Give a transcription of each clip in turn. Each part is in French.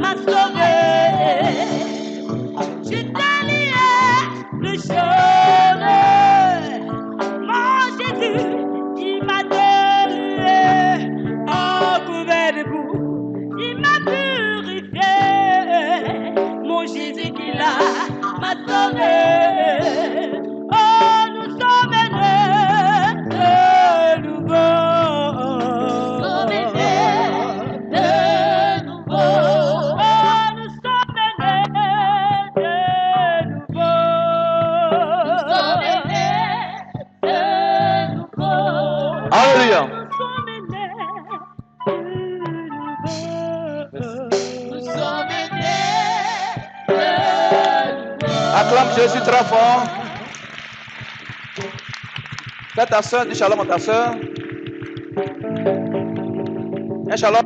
m'a sauvé. Je t'ai lié le chemin. Mon Jésus, il m'a délié en couvert de boue. Il m'a purifié. Mon Jésus qui l'a m'a sauvé. Oh, nous sommes nés de nouveau. De nouveau. Oh, nous sommes nés de nouveau. Nous sommes nés de nouveau. Alléluia. Nous sommes nés de nouveau. Nous sommes nés de nouveau. Acclame Jésus très fort. Fais ta soeur, dis shalom à ta soeur. Un shalom.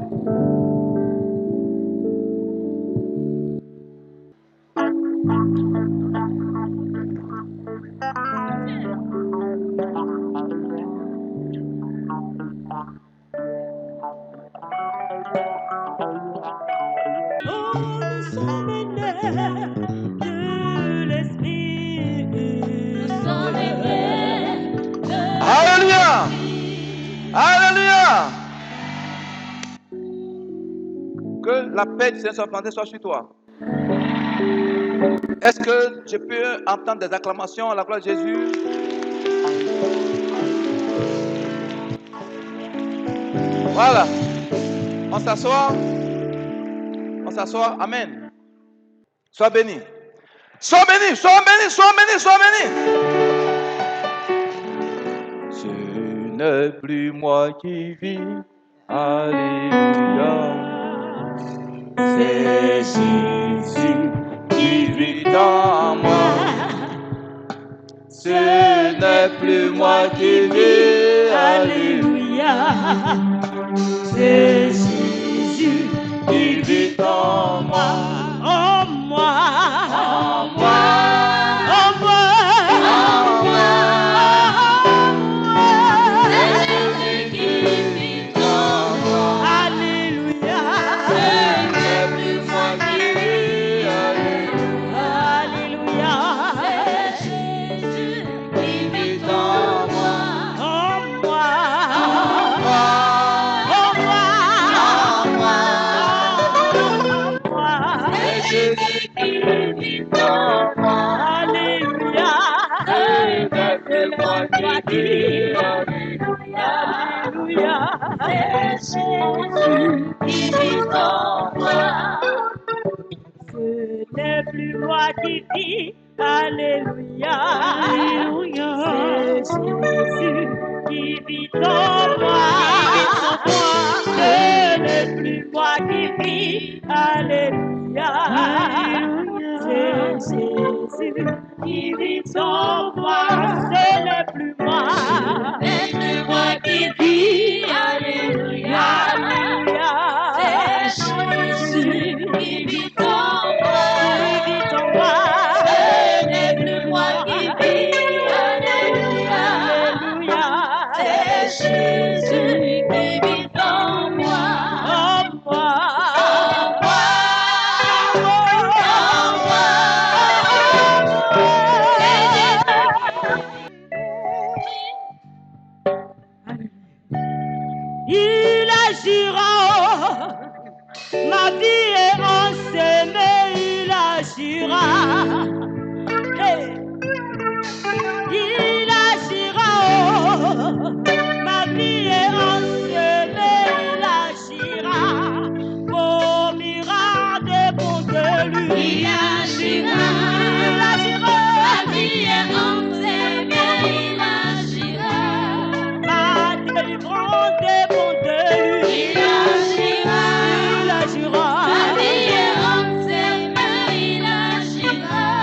Oh, nous sommes nés de l'Esprit. Nous sommes nés de Alléluia. Alléluia. Que la paix du Seigneur soit sur toi. Est-ce que je peux entendre des acclamations à la gloire de Jésus? Voilà. On s'assoit. On s'assoit. Amen. Sois béni. Sois béni, sois béni, sois béni, sois béni. Ce n'est plus moi qui vis. Alléluia. C'est Jésus qui vit en moi. Ce n'est plus moi qui vis. Alléluia. C'est Jésus qui vit en moi. en moi. En moi. En moi. En moi. C'est Jésus qui vit en moi. Alléluia. Ce n'est plus moi qui vis. Alléluia. C'est Jésus qui vit en moi. En moi. En moi. En moi. En moi. En moi. C'est Jésus qui vit en moi. Alléluia. Ce n'est plus moi qui vis. Alléluia. C'est Jésus qui vit en moi. Ce n'est plus moi qui vis. Alléluia. Alléluia. C'est Jésus qui vit en moi. Ce n'est plus moi qui vis. Alléluia. C'est Jésus qui vit en moi. Ce n'est plus moi. C'est plus moi qui vis. Alléluia. Alléluia. C'est Jésus qui vit en moi. Qui vit en moi. Ce n'est plus moi qui vis. Alléluia. Alléluia. C'est Jésus qui vit en moi. En moi. En moi. En moi. Il agira, ma vie est ensemée, il agira. Hey. Il agira, ma vie est ensemée, il agira. Vomira des bons de lui. Il agira. Il agira. Ma vie est ensemée, il agira. Ma délivrance dépend de lui. Il agira. Il agira. Ma vie est ensemée, il agira.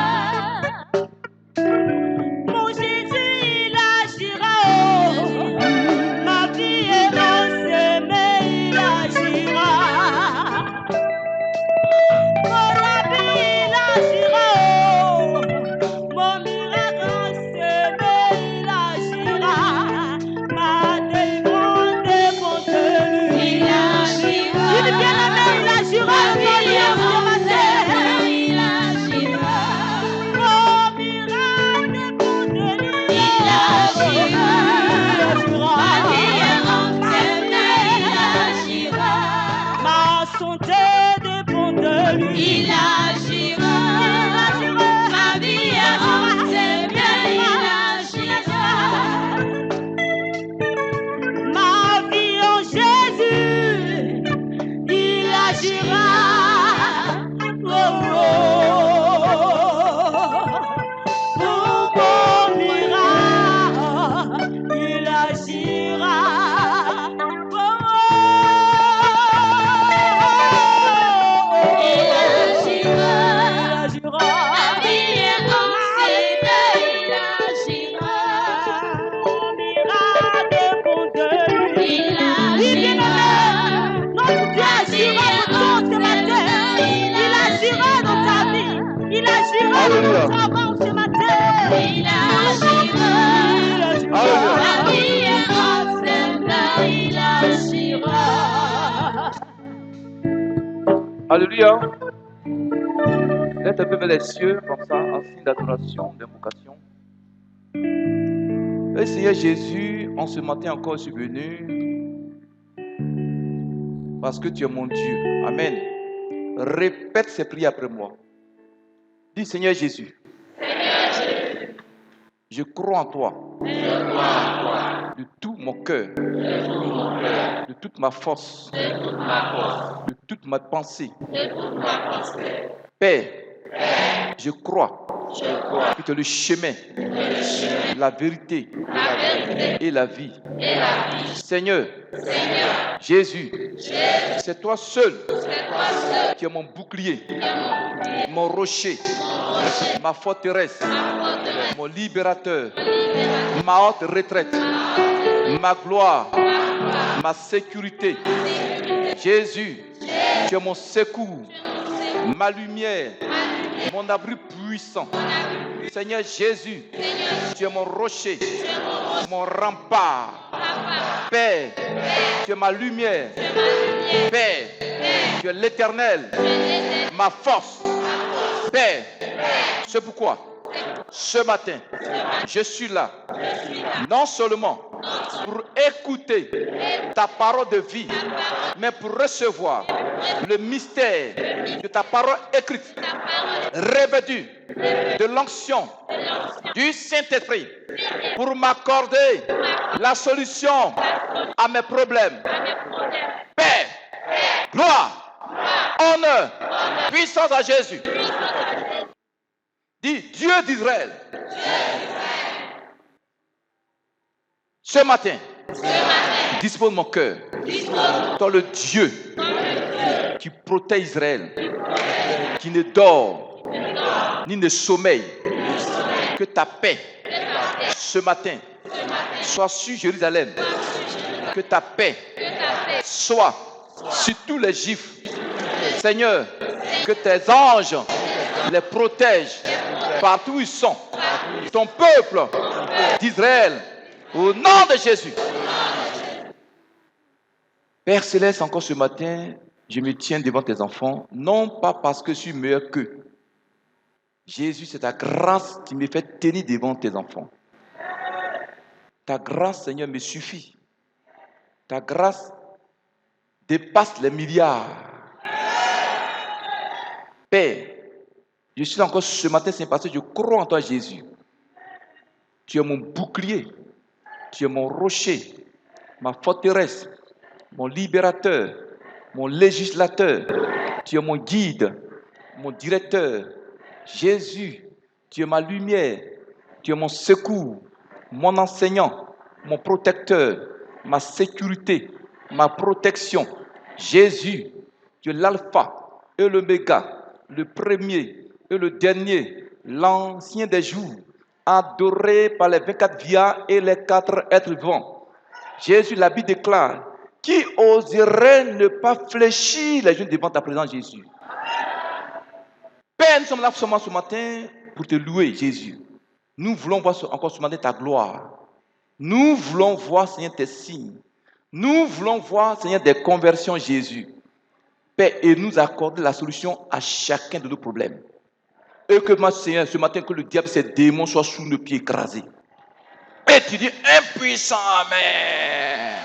Alléluia. Lève un peu vers les cieux, comme ça, en signe d'adoration, d'invocation. Et Seigneur Jésus, en ce matin encore, je suis venu parce que tu es mon Dieu. Amen. Répète ces prières après moi. Dis Seigneur Jésus, je crois en toi. De tout mon cœur. De toute ma force. De toute ma pensée. Père, je crois que tu es le chemin, la vérité et la vie. Seigneur, Jésus, c'est toi seul qui es mon bouclier, mon rocher, ma forteresse, mon libérateur, ma haute retraite, ma gloire, ma sécurité. Jésus, tu es mon secours, ma lumière, mon abri puissant. Seigneur Jésus, tu es mon rocher, mon rempart. Père, tu es ma lumière. Père, tu es l'éternel, ma force. Père, c'est pourquoi ce matin, je suis là, non seulement pour écouter ta parole de vie, mais pour recevoir le mystère de ta parole écrite, revêtue de l'onction du Saint-Esprit, pour m'accorder la solution à mes problèmes. Père, gloire, honneur, puissance à Jésus. Dis Dieu d'Israël. Ce matin, dispose mon cœur. Toi le Dieu qui protège Israël, qui ne dort ni ne sommeille. Que ta paix ce matin soit sur Jérusalem. Que ta paix soit sur tous les Juifs. Seigneur, que tes anges les protègent partout où ils sont. Ton peuple d'Israël, au nom de Jésus. Père Céleste, encore ce matin, je me tiens devant tes enfants, non pas parce que je suis meilleur qu'eux. Jésus, c'est ta grâce qui me fait tenir devant tes enfants. Ta grâce, Seigneur, me suffit. Ta grâce dépasse les milliards. Père, je suis encore ce matin, c'est parce que je crois en toi, Jésus. Tu es mon bouclier, tu es mon rocher, ma forteresse, mon libérateur, mon législateur. Tu es mon guide, mon directeur. Jésus, tu es ma lumière, tu es mon secours, mon enseignant, mon protecteur, ma sécurité, ma protection. Jésus, tu es l'alpha et l'oméga, le premier et le dernier, l'ancien des jours, adoré par les 24 vias et les 4 êtres vivants. Jésus, la Bible déclare, qui oserait ne pas fléchir les genoux devant ta présence, Jésus? Père, nous sommes là seulement ce matin pour te louer, Jésus. Nous voulons voir encore ce matin ta gloire. Nous voulons voir, Seigneur, tes signes. Nous voulons voir, Seigneur, des conversions, Jésus. Père, et nous accorder la solution à chacun de nos problèmes. Et que, ma Seigneur, ce matin, que le diable, ces démons soient sous nos pieds écrasés. Et tu dis, impuissant, Amen.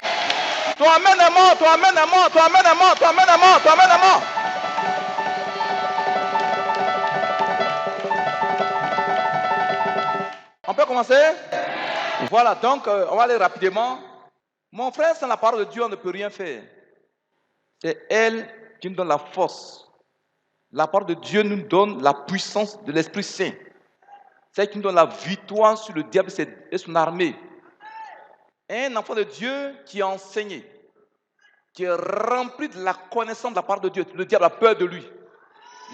Toi, Amen, est mort, toi, Amen, est mort, toi, Amen, est mort, toi, Amen, est mort, toi, Amen, est mort. On peut commencer? Voilà, donc, on va aller rapidement. Mon frère, sans la parole de Dieu, on ne peut rien faire. C'est elle qui nous donne la force. La parole de Dieu nous donne la puissance de l'Esprit Saint. C'est elle qui nous donne la victoire sur le diable et son armée. Un enfant de Dieu qui est enseigné, qui est rempli de la connaissance de la parole de Dieu. Le diable a peur de lui.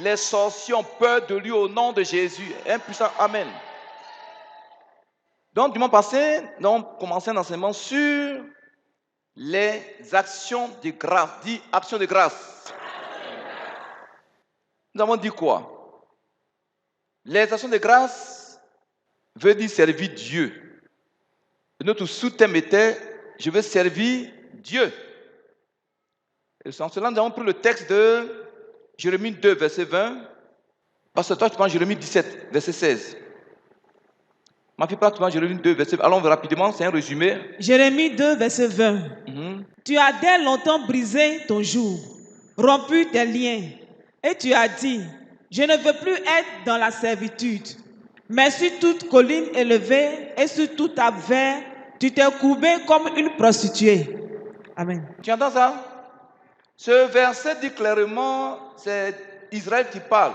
Les sorciers ont peur de lui au nom de Jésus. Un puissant Amen. Donc, dimanche passé, nous avons commencé un enseignement sur les actions de grâce. Dit actions de grâce. Nous avons dit quoi? Les actions de grâce veut dire servir Dieu. Et notre sous-thème était « Je veux servir Dieu ». Et en cela, nous avons pris le texte de Jérémie 2, verset 20. Parce que toi, tu prends Jérémie 17, verset 16. Ma fille, tu prends Jérémie 2, verset 20. Allons rapidement, c'est un résumé. Jérémie 2, verset 20. Tu as dès longtemps brisé ton joug, rompu tes liens, et tu as dit, je ne veux plus être dans la servitude. Mais sur toute colline élevée et sur tout arbre vert, tu t'es courbé comme une prostituée. Amen. Tu entends ça? Ce verset dit clairement, c'est Israël qui parle.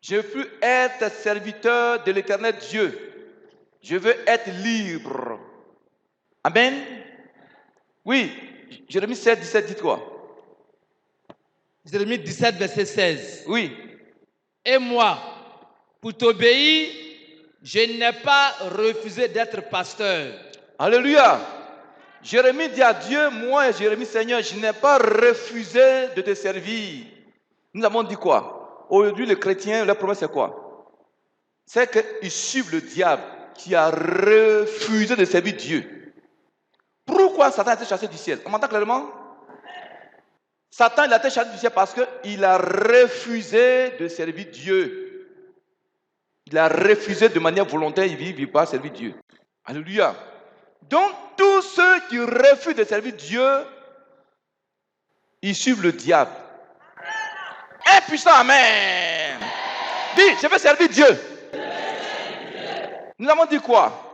Je veux être serviteur de l'Éternel Dieu. Je veux être libre. Amen. Oui, Jérémie 7, 17, dit quoi? Jérémie 17, verset 16. Oui. Et moi, pour t'obéir, je n'ai pas refusé d'être pasteur. Alléluia. Jérémie dit à Dieu, moi, Jérémie, Seigneur, je n'ai pas refusé de te servir. Nous avons dit quoi? Aujourd'hui, les chrétiens, leur promesse, c'est quoi? C'est qu'ils suivent le diable qui a refusé de servir Dieu. Pourquoi Satan a été chassé du ciel? On m'entend clairement? Satan, il a été chassé du ciel parce qu'il a refusé de servir Dieu. Il a refusé de manière volontaire, il ne veut pas servir Dieu. Alléluia. Donc, tous ceux qui refusent de servir Dieu, ils suivent le diable. Un puissant amen. Dis, je veux servir Dieu. Nous avons dit quoi?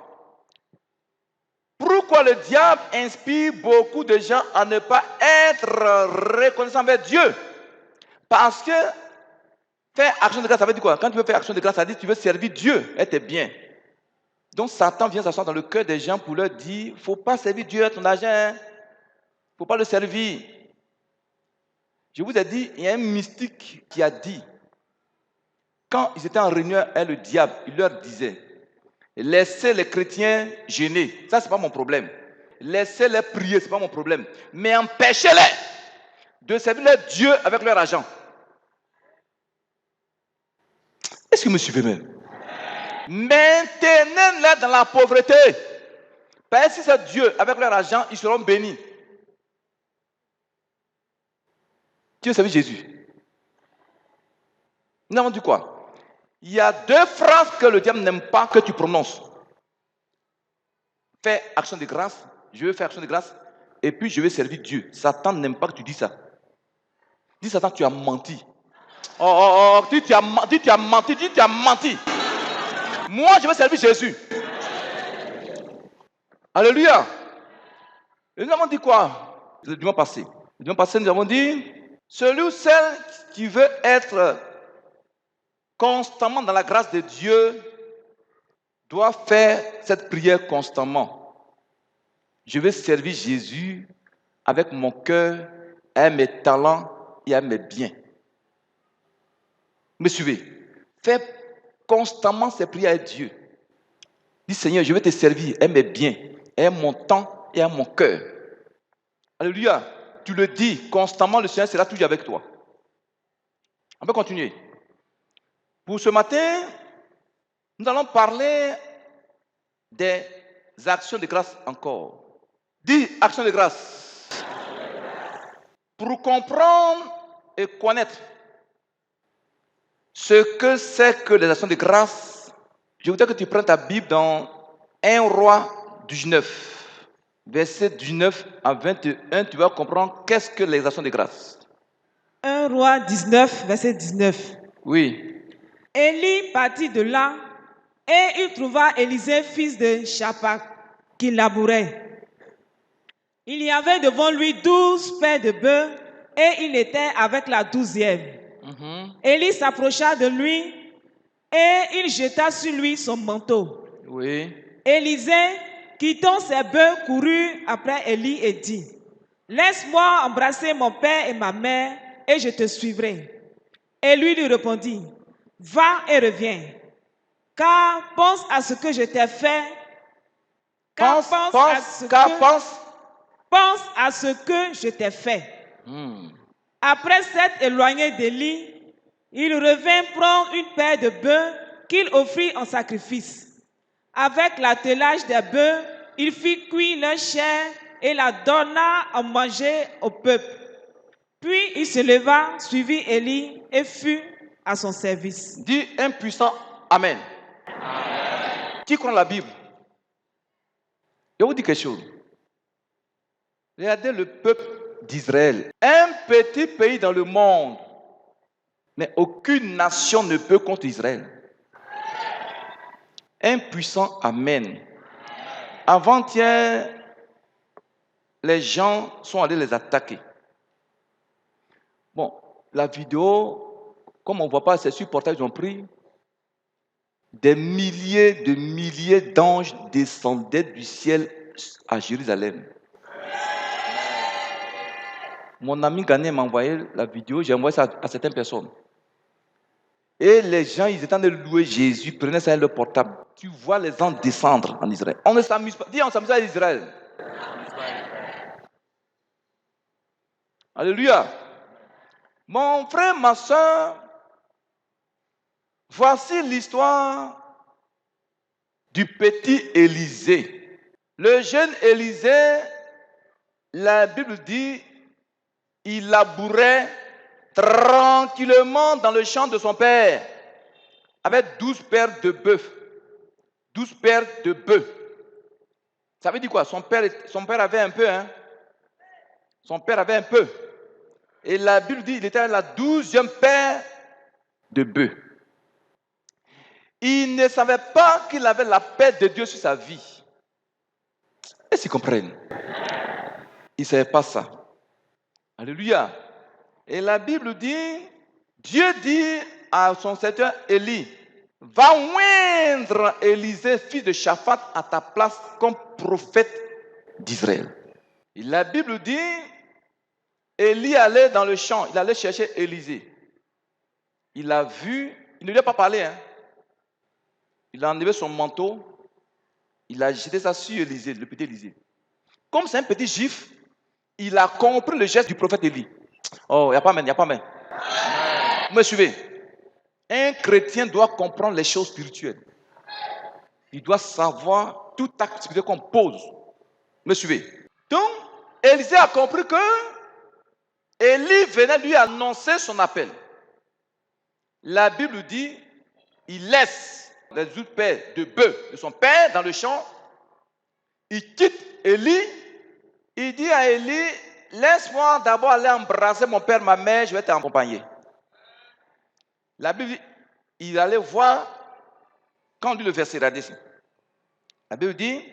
Pourquoi le diable inspire beaucoup de gens à ne pas être reconnaissants envers Dieu? Parce que faire action de grâce, ça veut dire quoi? Quand tu veux faire action de grâce, ça veut dire que tu veux servir Dieu, être bien. Donc Satan vient s'asseoir dans le cœur des gens pour leur dire, il ne faut pas servir Dieu à ton argent, il ne faut pas le servir. Je vous ai dit, il y a un mystique qui a dit, quand ils étaient en réunion avec le diable, il leur disait, laissez les chrétiens gêner, ça c'est pas mon problème. Laissez-les prier, c'est pas mon problème. Mais empêchez-les de servir leur Dieu avec leur argent. Est-ce que vous me suivez même? Maintenez-les dans la pauvreté. Parce que si c'est Dieu avec leur argent, ils seront bénis. Tu veux servir Jésus? Nous avons dit quoi? Il y a deux phrases que le diable n'aime pas que tu prononces. Fais action de grâce, je veux faire action de grâce, et puis je vais servir Dieu. Satan n'aime pas que tu dis ça. Dis Satan, tu as menti. Dis tu as menti. Moi, je vais servir Jésus. Alléluia. Et nous avons dit quoi? Le dimanche passé. Le dimanche passé, nous avons dit, celui ou celle qui veut être constamment dans la grâce de Dieu doit faire cette prière constamment. Je vais servir Jésus avec mon cœur, avec mes talents et avec mes biens. Me suivez? Fais constamment ces prières à Dieu. Dis Seigneur, je vais te servir avec mes biens, avec mon temps et avec mon cœur. Alléluia. Tu le dis constamment, le Seigneur sera toujours avec toi. On peut continuer. Pour ce matin, nous allons parler des actions de grâce encore. Dis actions de grâce. Pour comprendre et connaître ce que c'est que les actions de grâce, je voudrais que tu prennes ta Bible dans 1 Roi 19, verset 19 à 21, tu vas comprendre qu'est-ce que les actions de grâce. 1 Roi 19, verset 19. Oui. Élie partit de là et il trouva Élisée, fils de Shaphat, qui labourait. Il y avait devant lui 12 paires de bœufs et il était avec la 12e. Élie s'approcha de lui et il jeta sur lui son manteau. Oui. Élisée, quittant ses bœufs, courut après Élie et dit, « Laisse-moi embrasser mon père et ma mère et je te suivrai. » Et lui répondit, « Va et reviens, car pense à ce que je t'ai fait. Pense à ce que je t'ai fait. » Après s'être éloigné d'Élie, il revint prendre une paire de bœufs qu'il offrit en sacrifice. Avec l'attelage des bœufs, il fit cuire leur chair et la donna à manger au peuple. Puis il se leva, suivit Élie et fut à son service. Dis un puissant Amen. Qui croit la Bible? Je vous dis quelque chose. Regardez le peuple d'Israël. Un petit pays dans le monde. Mais aucune nation ne peut contre Israël. Un puissant Amen. Avant-hier, les gens sont allés les attaquer. Bon, la vidéo, comme on ne voit pas, c'est sur le portail, ils ont pris. Des milliers d'anges descendaient du ciel à Jérusalem. Mon ami Ghané m'a envoyé la vidéo, j'ai envoyé ça à certaines personnes. Et les gens, ils étaient en train de louer Jésus, prenaient ça dans leur portable. Tu vois les anges descendre en Israël. On ne s'amuse pas. Dis, on s'amuse à Israël. Alléluia. Mon frère, ma soeur, voici l'histoire du petit Élisée. Le jeune Élisée, la Bible dit, il labourait tranquillement dans le champ de son père avec 12 paires de bœufs. 12 paires de bœufs. Ça veut dire quoi? Son père avait un peu, hein? Son père avait un peu. Et la Bible dit qu'il était à la 12e paire de bœufs. Il ne savait pas qu'il avait la paix de Dieu sur sa vie. Est-ce qu'ils comprennent? Il ne savait pas ça. Alléluia. Et la Bible dit, Dieu dit à son serviteur Élie, va oindre Élisée, fils de Shaphat, à ta place comme prophète d'Israël. Et la Bible dit, Élie allait dans le champ, il allait chercher Élisée. Il a vu, il ne lui a pas parlé, hein. Il a enlevé son manteau, il a jeté ça sur Élisée, le petit Élisée. Comme c'est un petit juif, il a compris le geste du prophète Élie. Oh, il n'y a pas même, il n'y a pas même. Vous me suivez? Un chrétien doit comprendre les choses spirituelles. Il doit savoir tout acte spirituel qu'on pose. Vous me suivez? Donc, Élisée a compris que Élie venait lui annoncer son appel. La Bible dit, il laisse les 12 paires de bœufs de son père dans le champ. Il quitte Élie. Il dit à Élie, laisse-moi d'abord aller embrasser mon père, ma mère, je vais t'accompagner. La Bible dit, il allait voir, quand on lit le verset, regardez ici. La Bible dit,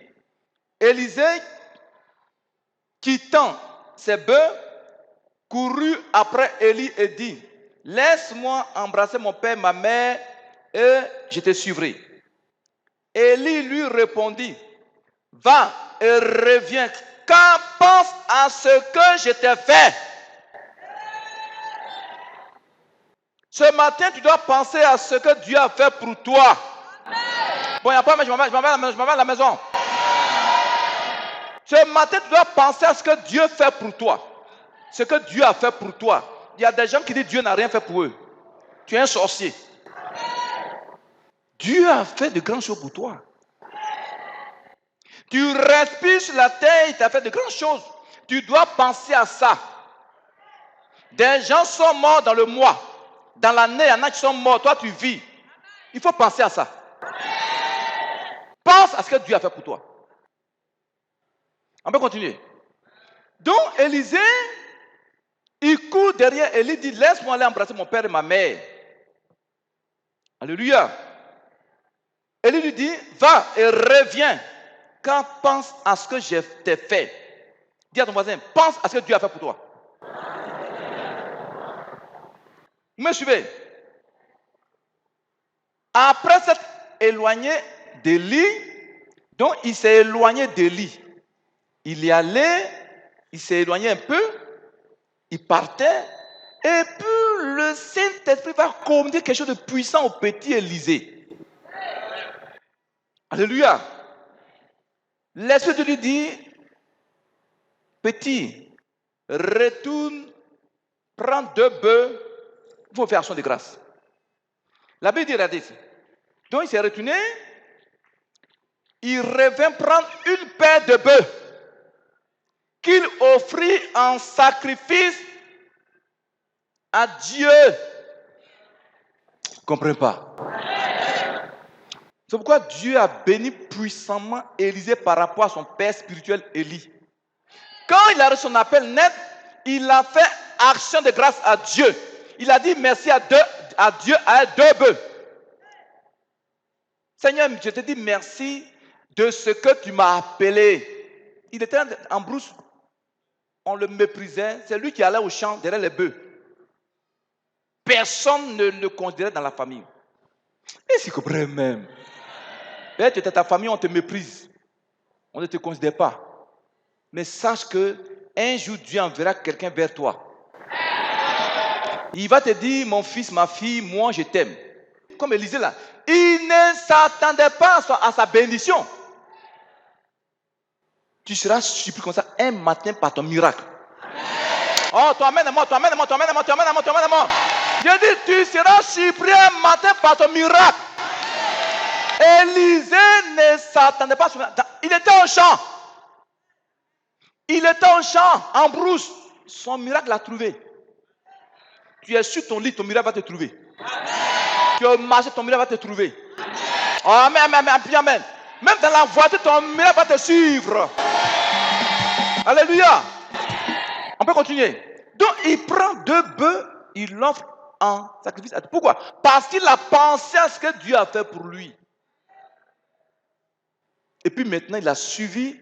Élisée, quittant ses bœufs, courut après Élie et dit, laisse-moi embrasser mon père, ma mère, et je te suivrai. Élie lui répondit, va et reviens, car pense à ce que je t'ai fait. Ce matin, tu dois penser à ce que Dieu a fait pour toi. Bon, il n'y a pas, mais je m'en vais à la maison. Ce matin, tu dois penser à ce que Dieu fait pour toi. Ce que Dieu a fait pour toi. Il y a des gens qui disent que Dieu n'a rien fait pour eux. Tu es un sorcier. Dieu a fait de grandes choses pour toi. Tu respires sur la terre, il t'a fait de grandes choses. Tu dois penser à ça. Des gens sont morts dans le mois. Dans l'année, il y en a qui sont morts. Toi, tu vis. Il faut penser à ça. Pense à ce que Dieu a fait pour toi. On peut continuer. Donc, Élisée, il court derrière Élie, dit, laisse-moi aller embrasser mon père et ma mère. Alléluia. Élie lui dit, va et reviens, car pense à ce que je t'ai fait. Dis à ton voisin, pense à ce que Dieu a fait pour toi. Vous me suivez? Après s'être éloigné d'Élie, donc il s'est éloigné d'Élie. Il y allait, il s'est éloigné un peu, il partait, et puis le Saint-Esprit va communiquer quelque chose de puissant au petit Élisée. Alléluia. L'Esprit de lui dit, petit, retourne, prends 2 bœufs, il faut faire action de grâce. La Bible dit, regardez ici. Donc il s'est retourné, il revint prendre une paire de bœufs qu'il offrit en sacrifice à Dieu. Je ne comprends pas. C'est pourquoi Dieu a béni puissamment Élisée par rapport à son père spirituel Élie. Quand il a reçu son appel net, il a fait action de grâce à Dieu. Il a dit merci à Dieu à 2 bœufs. Seigneur, je te dis merci de ce que tu m'as appelé. Il était en brousse, on le méprisait. C'est lui qui allait au champ derrière les bœufs. Personne ne le considérait dans la famille. Et c'est vrai même. Peut-être que tu es ta famille, on te méprise. On ne te considère pas. Mais sache que un jour, Dieu enverra quelqu'un vers toi. Il va te dire, mon fils, ma fille, moi je t'aime. Comme Élisée là, il ne s'attendait pas à sa bénédiction. Tu seras surpris comme ça un matin par ton miracle. Oh, t'emmène-moi. Je dis, tu seras surpris un matin par ton miracle. Élisée ne s'attendait pas à ça. Il était au champ. En brousse. Son miracle l'a trouvé. Tu es sur ton lit, ton miracle va te trouver. Tu es marché, ton miracle va te trouver. Oh, amen. Même dans la voiture, ton miracle va te suivre. Alléluia. On peut continuer. Donc, il prend 2 bœufs, il l'offre en sacrifice. Pourquoi? Parce qu'il a pensé à ce que Dieu a fait pour lui. Et puis maintenant, il a suivi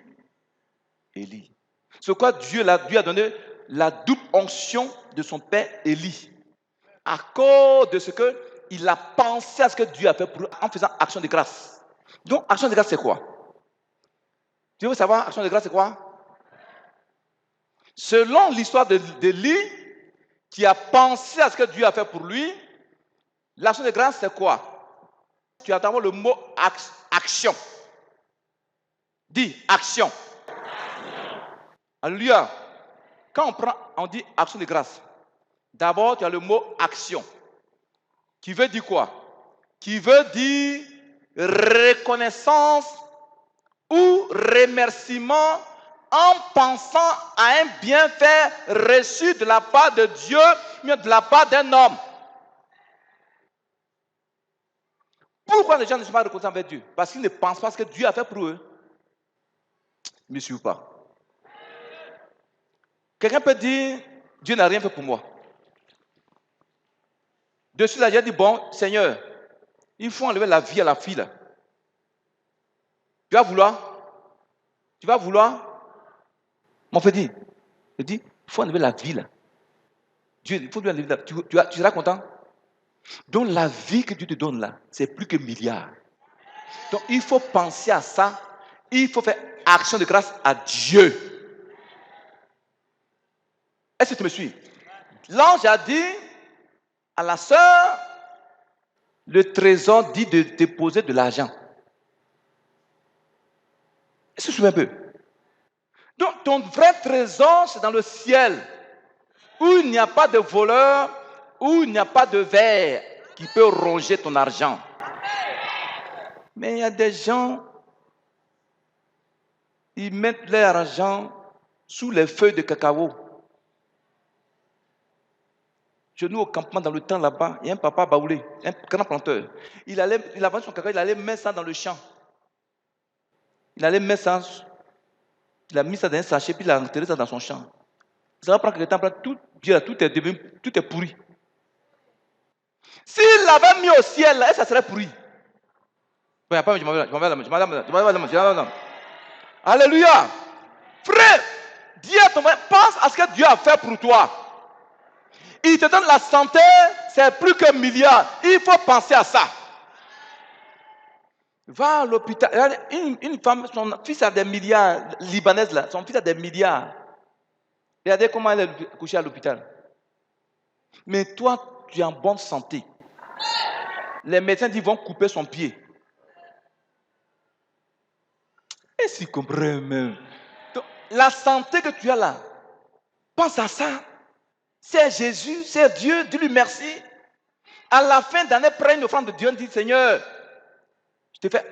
Élie. C'est quoi Dieu lui a donné la double onction de son père Élie. À cause de ce qu'il a pensé à ce que Dieu a fait pour lui en faisant action de grâce. Donc, action de grâce, c'est quoi? Tu veux savoir, action de grâce, c'est quoi? Selon l'histoire d'Élie, qui a pensé à ce que Dieu a fait pour lui, l'action de grâce, c'est quoi? Tu as d'abord le mot action. Dis action. Alléluia. Quand on dit action de grâce, d'abord tu as le mot action. Qui veut dire quoi? Qui veut dire reconnaissance ou remerciement en pensant à un bienfait reçu de la part de Dieu, mais de la part d'un homme. Pourquoi les gens ne sont pas reconnaissants avec Dieu? Parce qu'ils ne pensent pas à ce que Dieu a fait pour eux. Ne me suivez pas. Quelqu'un peut dire, Dieu n'a rien fait pour moi. Dessus là, j'ai dit, bon, Seigneur, il faut enlever la vie à la fille là. Tu vas vouloir? Mon frère dit, il faut enlever la vie là. Dieu, il faut lui enlever la vie. Tu seras content? Donc la vie que Dieu te donne là, c'est plus que milliards. Donc il faut penser à ça. Il faut faire action de grâce à Dieu. Est-ce que tu me suis? L'ange a dit à la sœur, le trésor dit de déposer de l'argent. Est-ce que tu me souviens un peu? Donc ton vrai trésor, c'est dans le ciel, où il n'y a pas de voleur, où il n'y a pas de ver qui peut ronger ton argent. Mais il y a des gens, ils mettent leur argent sous les feuilles de cacao. Chez nous, au campement, dans le temps là-bas, il y a un papa baoulé, un grand planteur. Il a vendu son cacao, il allait mettre ça dans le champ. Il a mis ça dans un sachet, puis il a enterré ça dans son champ. Ça va prendre quelques temps, tout est pourri. S'il l'avait mis au ciel, là, ça serait pourri. Alléluia. Frère, Dieu pense à ce que Dieu a fait pour toi. Il te donne la santé, c'est plus qu'un milliard. Il faut penser à ça. Va à l'hôpital. Une femme, son fils a des milliards, libanaise là, son fils a des milliards. Regardez comment elle est couchée à l'hôpital. Mais toi, tu es en bonne santé. Les médecins disent qu'ils vont couper son pied. Et s'ils comprennent même. Donc, la santé que tu as là, pense à ça. C'est Jésus, c'est Dieu, dis-lui merci. À la fin d'année, prends une offrande de Dieu, dis Seigneur, je te fais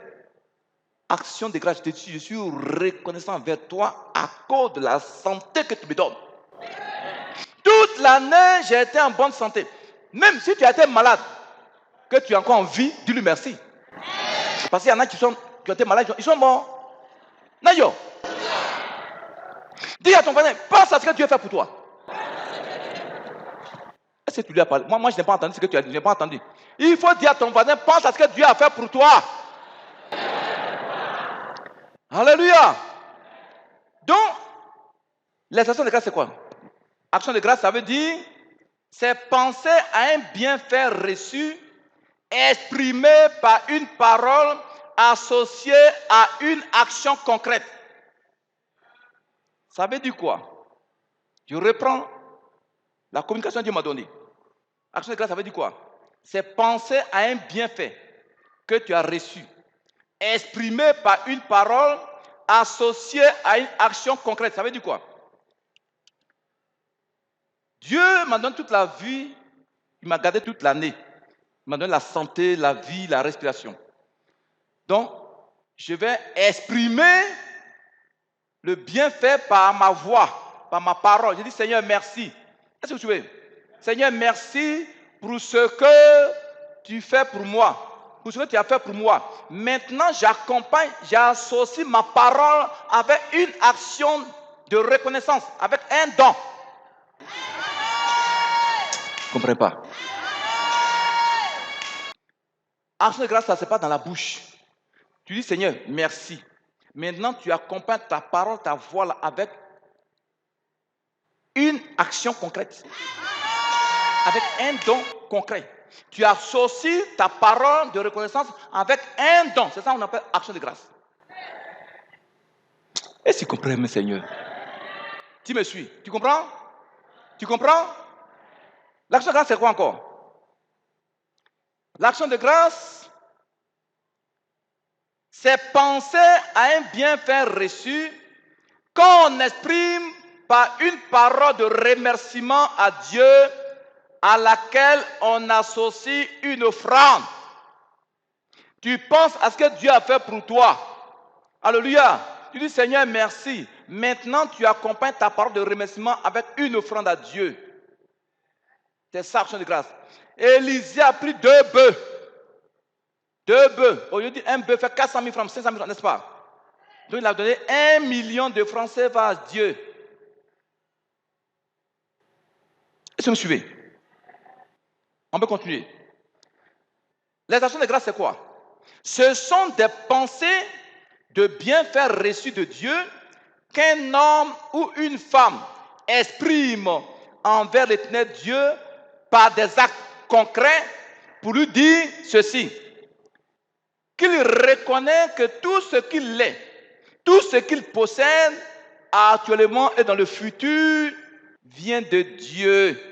action de grâce, je suis reconnaissant envers toi à cause de la santé que tu me donnes. Tout toute l'année, j'ai été en bonne santé. Même si tu as été malade, que tu es encore en vie, dis-lui merci. Parce qu'il y en a qui ont été malades, ils sont morts. Nayo. Dis à ton voisin, pense à ce que Dieu fait pour toi. Est-ce que tu lui as parlé? Moi, je n'ai pas entendu ce que tu as dit. Je n'ai pas entendu. Il faut dire à ton voisin, pense à ce que Dieu a fait pour toi. Alléluia. Donc, l'expression de grâce, c'est quoi? Action de grâce, ça veut dire, c'est penser à un bienfait reçu, exprimé par une parole associée à une action concrète. Ça veut dire quoi? Je reprends la communication que Dieu m'a donnée. Action de grâce, ça veut dire quoi? C'est penser à un bienfait que tu as reçu, exprimé par une parole associée à une action concrète. Ça veut dire quoi? Dieu m'a donné toute la vie, il m'a gardé toute l'année. Il m'a donné la santé, la vie, la respiration. Donc, je vais exprimer le bienfait par ma voix, par ma parole. Je dis, Seigneur, merci. Est-ce que tu veux? Seigneur, merci pour ce que tu fais pour moi, pour ce que tu as fait pour moi. Maintenant, j'accompagne, j'associe ma parole avec une action de reconnaissance, avec un don. Je ne comprends pas. Action de grâce, ça, ce n'est pas dans la bouche. Tu dis, Seigneur, merci. Maintenant, tu accompagnes ta parole, ta voix là, avec une action concrète. Avec un don concret. Tu associes ta parole de reconnaissance avec un don. C'est ça qu'on appelle action de grâce. Est-ce que tu comprends, mon Seigneur? Tu me suis? Tu comprends? Tu comprends? L'action de grâce, c'est quoi encore? L'action de grâce, c'est penser à un bienfait reçu qu'on exprime par une parole de remerciement à Dieu à laquelle on associe une offrande. Tu penses à ce que Dieu a fait pour toi. Alléluia. Tu dis, Seigneur, merci. Maintenant, tu accompagnes ta parole de remerciement avec une offrande à Dieu. C'est ça, action de grâce. Élisée a pris 2 bœufs. 2 bœufs. Au lieu de dire un bœuf fait 400 000 francs, 500 000 francs, n'est-ce pas? Donc, il a donné 1 million de francs CFA à Dieu. Est-ce que vous me suivez? On peut continuer. Les actions de grâce, c'est quoi? Ce sont des pensées de bienfaits reçus de Dieu qu'un homme ou une femme exprime envers l'éternel Dieu par des actes concrets pour lui dire ceci. Qu'il reconnaît que tout ce qu'il est, tout ce qu'il possède actuellement et dans le futur vient de Dieu.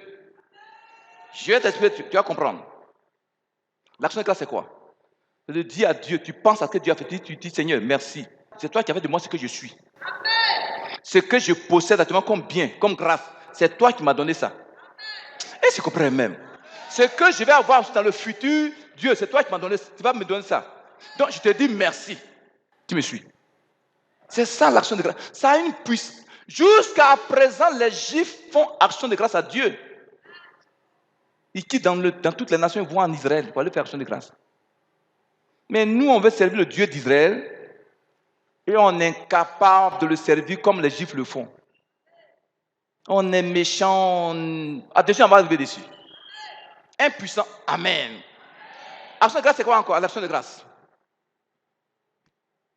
Je vais t'expliquer, tu vas comprendre. L'action de grâce, c'est quoi? C'est de dire à Dieu, tu penses à ce que Dieu a fait, tu dis Seigneur, merci. C'est toi qui as fait de moi ce que je suis. Ce que je possède actuellement comme bien, comme grâce, c'est toi qui m'as donné ça. Et tu comprends même. Ce que je vais avoir dans le futur, Dieu, c'est toi qui m'as donné, tu vas me donner ça. Donc je te dis merci. Tu me suis? C'est ça l'action de grâce. Ça a une puissance. Jusqu'à présent, les Juifs font action de grâce à Dieu. Ils quittent dans toutes les nations, ils vont en Israël pour aller faire action de grâce. Mais nous, on veut servir le Dieu d'Israël et on est incapable de le servir comme les Juifs le font. On est méchant. Attention, on va arriver dessus. Impuissant. Amen. Action de grâce, c'est quoi encore? L'action de grâce.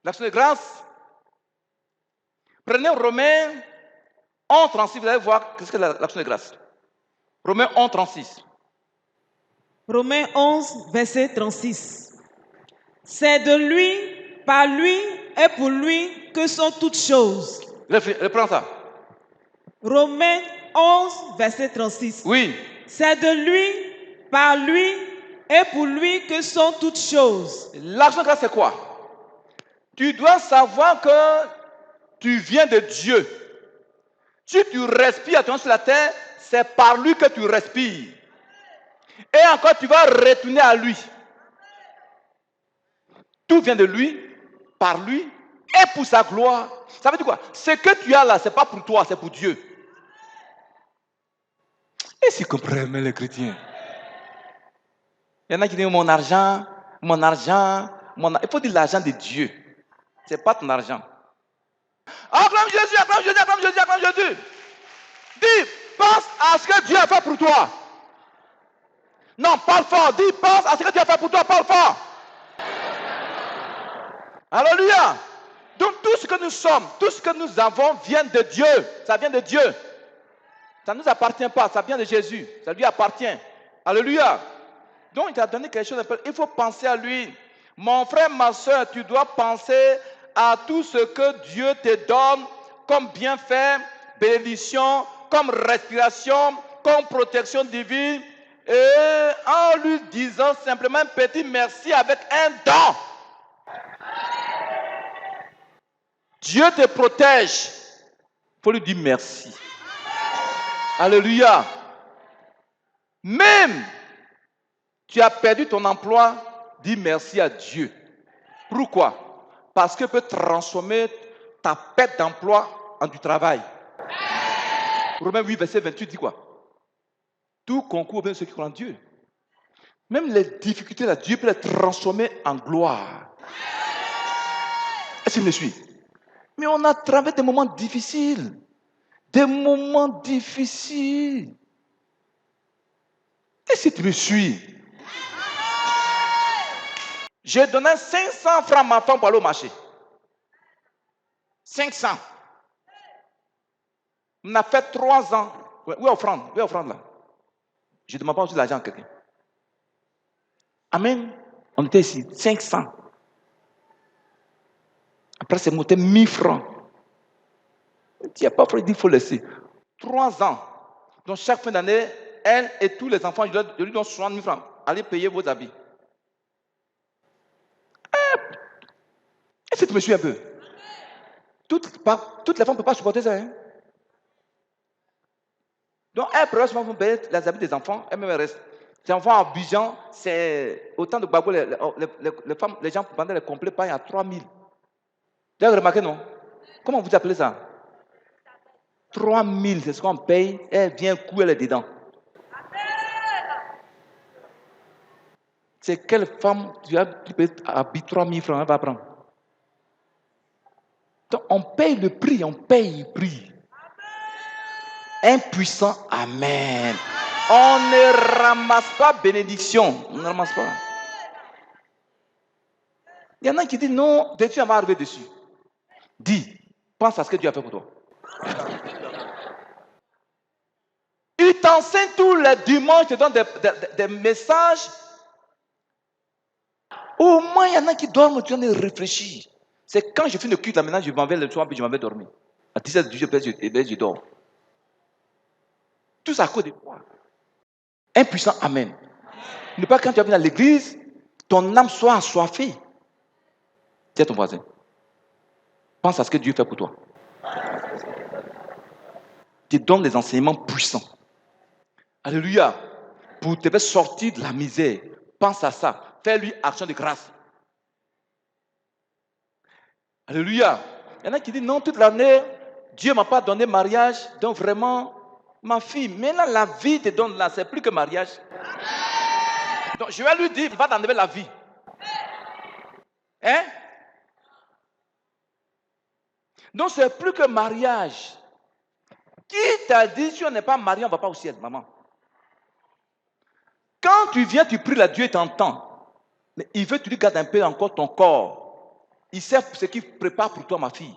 L'action de grâce. Prenez Romains 11, 36, vous allez voir qu'est-ce que l'action de grâce. Romains 11, 36. Romains 11, verset 36. C'est de lui, par lui et pour lui que sont toutes choses. Reprends ça. Romains 11, verset 36. Oui. C'est de lui, par lui et pour lui que sont toutes choses. L'action de grâce, c'est quoi? Tu dois savoir que tu viens de Dieu. Si tu respires actuellement sur la terre, c'est par lui que tu respires. Et encore, tu vas retourner à lui. Tout vient de lui, par lui et pour sa gloire. Ça veut dire quoi? Ce que tu as là, ce n'est pas pour toi, c'est pour Dieu. Est-ce qu'ils comprennent les chrétiens? Il y en a qui disent mon argent. Il faut dire l'argent de Dieu. Ce n'est pas ton argent. Acclame Jésus, acclame Jésus, acclame Jésus, acclame Jésus. Dis, pense à ce que Dieu a fait pour toi. Non, parle fort. Dis, pense à ce que Dieu a fait pour toi, parle fort. Alléluia. Donc tout ce que nous sommes, tout ce que nous avons vient de Dieu. Ça vient de Dieu. Ça ne nous appartient pas, ça vient de Jésus. Ça lui appartient. Alléluia. Donc il t'a donné quelque chose. Il faut penser à lui. Mon frère, ma soeur, tu dois penser à tout ce que Dieu te donne comme bienfait, bénédiction, comme respiration, comme protection divine. Et en lui disant simplement un petit merci avec un don. Dieu te protège. Il faut lui dire merci. Alléluia. Même tu as perdu ton emploi, dis merci à Dieu. Pourquoi? Parce qu'il peut transformer ta perte d'emploi en du travail. Romains 8, verset 28 dit quoi? Tout concourt bien ceux qui croient en Dieu. Même les difficultés, là, Dieu peut les transformer en gloire. Est-ce que tu me suis? Mais on a traversé des moments difficiles. Des moments difficiles. Est-ce que tu me suis? J'ai donné 500 francs à ma femme pour aller au marché. 500. On a fait 3 ans. Où est l'offrande? Où est l'offrande là? Je ne demande pas aussi de l'argent à quelqu'un. Amen. On était ici, 500. Après, c'est monté 1000 francs. Il n'y a pas frère, il dit qu'il faut laisser. 3 ans. Donc, chaque fin d'année, elle et tous les enfants, je lui donne 60 000 francs. Allez payer vos habits. Est-ce que tu me suis un peu? Toutes les femmes ne peuvent pas supporter ça. Hein? Donc, elle prévoit souvent payer les habits des enfants, elle-même reste. Les enfants à Abidjan, c'est autant de bagou, les femmes, les gens pendant les complets payent à 3 000. Vous avez remarqué, non? Comment vous appelez ça? 3 000, c'est ce qu'on paye. Elle vient couper, elle est dedans. C'est quelle femme qui peut habiller 3 000 francs, elle va prendre? Donc, on paye le prix, on paye le prix. Impuissant, amen. On ne ramasse pas bénédiction. On ne ramasse pas. Il y en a qui disent non, Dieu va arriver dessus. Dis, pense à ce que Dieu a fait pour toi. Il t'enseigne tous les dimanches, il te donne des messages. Au moins, il y en a qui dorment, tu en es réfléchir. C'est quand je finis le culte, là, maintenant, je m'en vais le soir, puis je m'en vais dormir. À 17h, je dors. Tout ça à cause de quoi? Impuissant, amen. Ne pas quand tu viens à l'église, ton âme soit assoiffée. Dis à ton voisin. Pense à ce que Dieu fait pour toi. Tu donnes des enseignements puissants. Alléluia. Pour te faire sortir de la misère. Pense à ça. Fais-lui action de grâce. Alléluia. Il y en a qui disent non, toute l'année, Dieu ne m'a pas donné mariage. Donc vraiment, ma fille, maintenant la vie te donne là, c'est plus que mariage. Donc je vais lui dire, il va t'enlever la vie. Hein? Donc c'est plus que mariage. Qui t'a dit, si on n'est pas marié, on ne va pas au ciel, maman? Quand tu viens, tu pries là, Dieu t'entend. Mais il veut que tu lui gardes un peu encore ton corps. Il sait ce qu'il prépare pour toi, ma fille.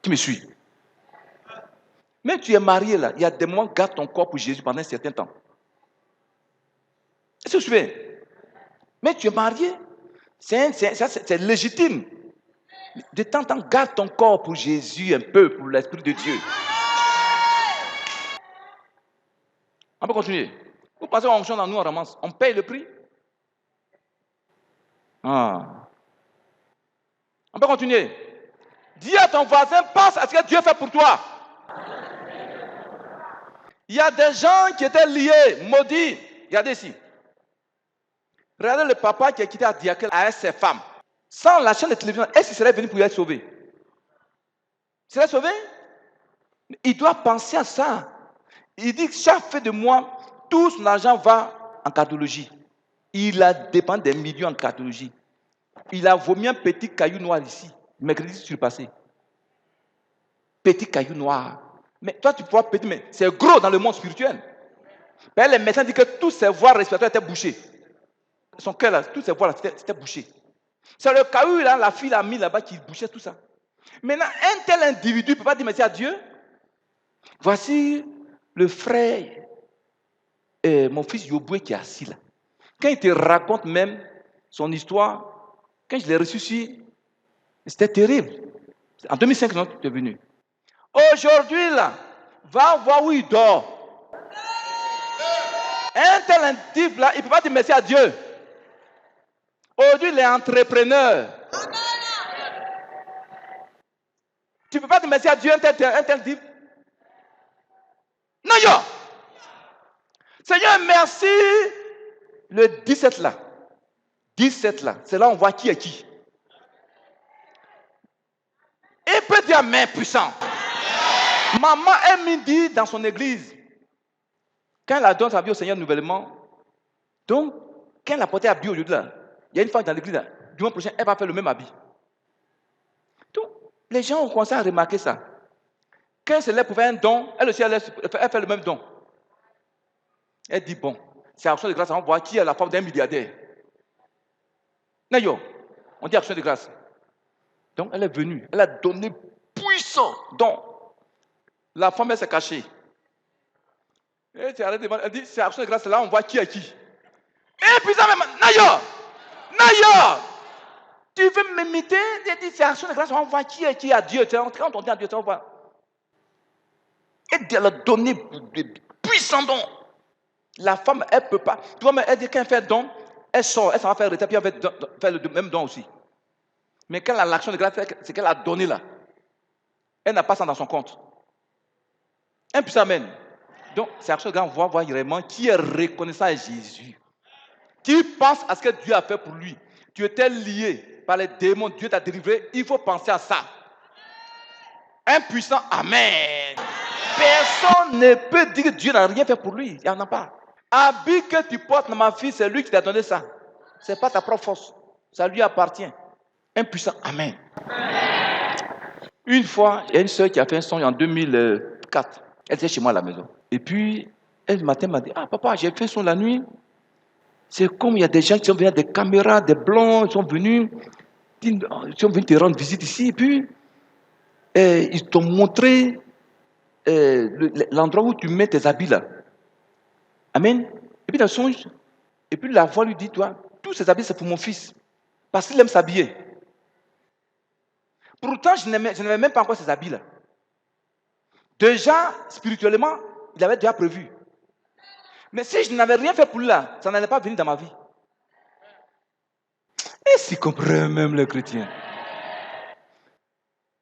Tu me suis? Mais tu es marié là, il y a des moments, garde ton corps pour Jésus pendant un certain temps. Est-ce que tu fais? Mais tu es marié, c'est légitime. De temps en temps, garde ton corps pour Jésus un peu, pour l'Esprit de Dieu. On peut continuer. Vous pensez qu'on chante en nous, on ramasse. On paye le prix. On peut continuer. Dis à ton voisin, pense à ce que Dieu fait pour toi. Il y a des gens qui étaient liés, maudits. Regardez ici. Regardez le papa qui a quitté Adiakel avec ses femmes. Sans la chaîne de télévision, est-ce qu'il serait venu pour être sauvé? Il serait sauvé? Il doit penser à ça. Il dit que chaque fait de mois, tout son argent va en cardiologie. Il a dépensé des millions en cardiologie. Il a vomi un petit caillou noir ici, mercredi surpassé. Petit caillou noir. Mais toi, tu pourras petit, mais c'est gros dans le monde spirituel. Ben, les médecins disent que tous ses voies respiratoires étaient bouchées. Son cœur, là, toutes ses voies étaient bouchées. C'est le caillou, là, la fille l'a mis là-bas qui bouchait tout ça. Maintenant, un tel individu ne peut pas dire merci à Dieu. Voici le frère, mon fils Yoboué qui est assis là. Quand il te raconte même son histoire, quand je l'ai reçu ici, c'était terrible. En 2005, non, tu es venu. Aujourd'hui, là, va voir où il dort. Un tel individu là, il ne peut pas dire merci à Dieu. Aujourd'hui, il est entrepreneur. Tu ne peux pas dire merci à Dieu, un tel type. Non, yo! Seigneur, merci. Le 17 là. 17 là. C'est là où on voit qui est qui. Et peut dire, mais puissant. Maman aime dit dans son église, quand elle a donné sa vie au Seigneur nouvellement, donc, quand elle a porté habit aujourd'hui là, il y a une femme dans l'église là, du mois prochain, elle va faire le même habit. Donc, les gens ont commencé à remarquer ça. Quand elle se lève pour faire un don, elle aussi, elle fait le même don. Elle dit, bon, c'est action de grâce, on va voir qui est la femme d'un milliardaire. Nayo, on dit action de grâce. Donc, elle est venue, elle a donné puissant don. La femme, elle s'est cachée. Et elle dit, c'est action de grâce, là, on voit qui est qui. Et puis ça même, Nayo, tu veux m'imiter? Elle dit, c'est action de grâce, on voit qui est qui à Dieu. Quand on dit à Dieu, on voit. Et elle a donné puissant don. La femme, elle ne peut pas. Tu vois, mais elle dit, quand elle fait don, elle sort, elle s'en va faire retard, puis elle va faire le même don aussi. Mais quand elle a l'action de grâce, c'est qu'elle a donné là. Elle n'a pas ça dans son compte. Un puissant amen. Donc, c'est l'action de grâce, on voit vraiment qui est reconnaissant à Jésus. Qui pense à ce que Dieu a fait pour lui. Tu étais lié par les démons, Dieu t'a délivré. Il faut penser à ça. Un puissant amen. Personne ne peut dire que Dieu n'a rien fait pour lui. Il n'y en a pas. Habit que tu portes, ma fille, c'est lui qui t'a donné ça. Ce n'est pas ta propre force. Ça lui appartient. Un puissant amen. Une fois, il y a une soeur qui a fait un songe en 2004. Elle était chez moi à la maison. Et puis, elle, le matin, m'a dit, ah papa, j'ai fait un songe la nuit. C'est comme il y a des gens qui sont venus avec des caméras, des blancs, ils sont venus te rendre visite ici. Et puis, ils t'ont montré l'endroit où tu mets tes habits là. Amen. Et puis dans le songe, et puis la voix lui dit, toi, tous ces habits c'est pour mon fils. Parce qu'il aime s'habiller. Pourtant, je n'avais même pas encore ces habits là. Déjà, spirituellement, il avait déjà prévu. Mais si je n'avais rien fait pour lui là, ça n'allait pas venir dans ma vie. Et s'ils comprennent même les chrétiens.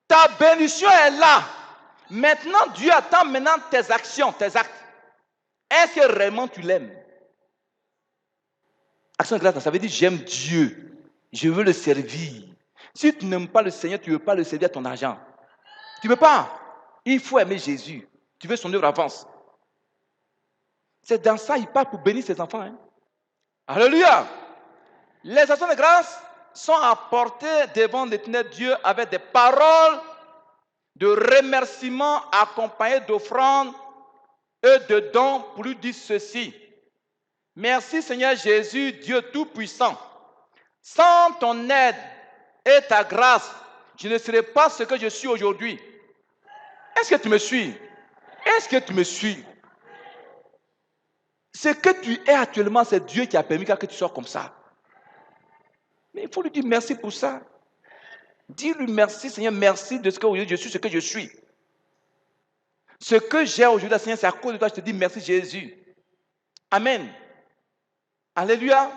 Ta bénédiction est là. Maintenant, Dieu attend maintenant tes actions, tes actes. Est-ce que réellement tu l'aimes? Action de grâce, ça veut dire j'aime Dieu. Je veux le servir. Si tu n'aimes pas le Seigneur, tu ne veux pas le servir à ton argent. Tu ne veux pas. Il faut aimer Jésus. Tu veux son œuvre avance. C'est dans ça qu'il parle pour bénir ses enfants. Hein? Alléluia. Les actions de grâce sont apportées devant l'éternel Dieu avec des paroles de remerciement accompagnées d'offrandes et de dons pour lui dire ceci. Merci Seigneur Jésus, Dieu Tout-Puissant. Sans ton aide et ta grâce, je ne serais pas ce que je suis aujourd'hui. Est-ce que tu me suis? Est-ce que tu me suis? Ce que tu es actuellement, c'est Dieu qui a permis que tu sois comme ça. Mais il faut lui dire merci pour ça. Dis-lui merci Seigneur, merci de ce que je suis, ce que je suis. Ce que j'ai aujourd'hui, Seigneur, c'est à cause de toi, je te dis merci Jésus. Amen. Alléluia.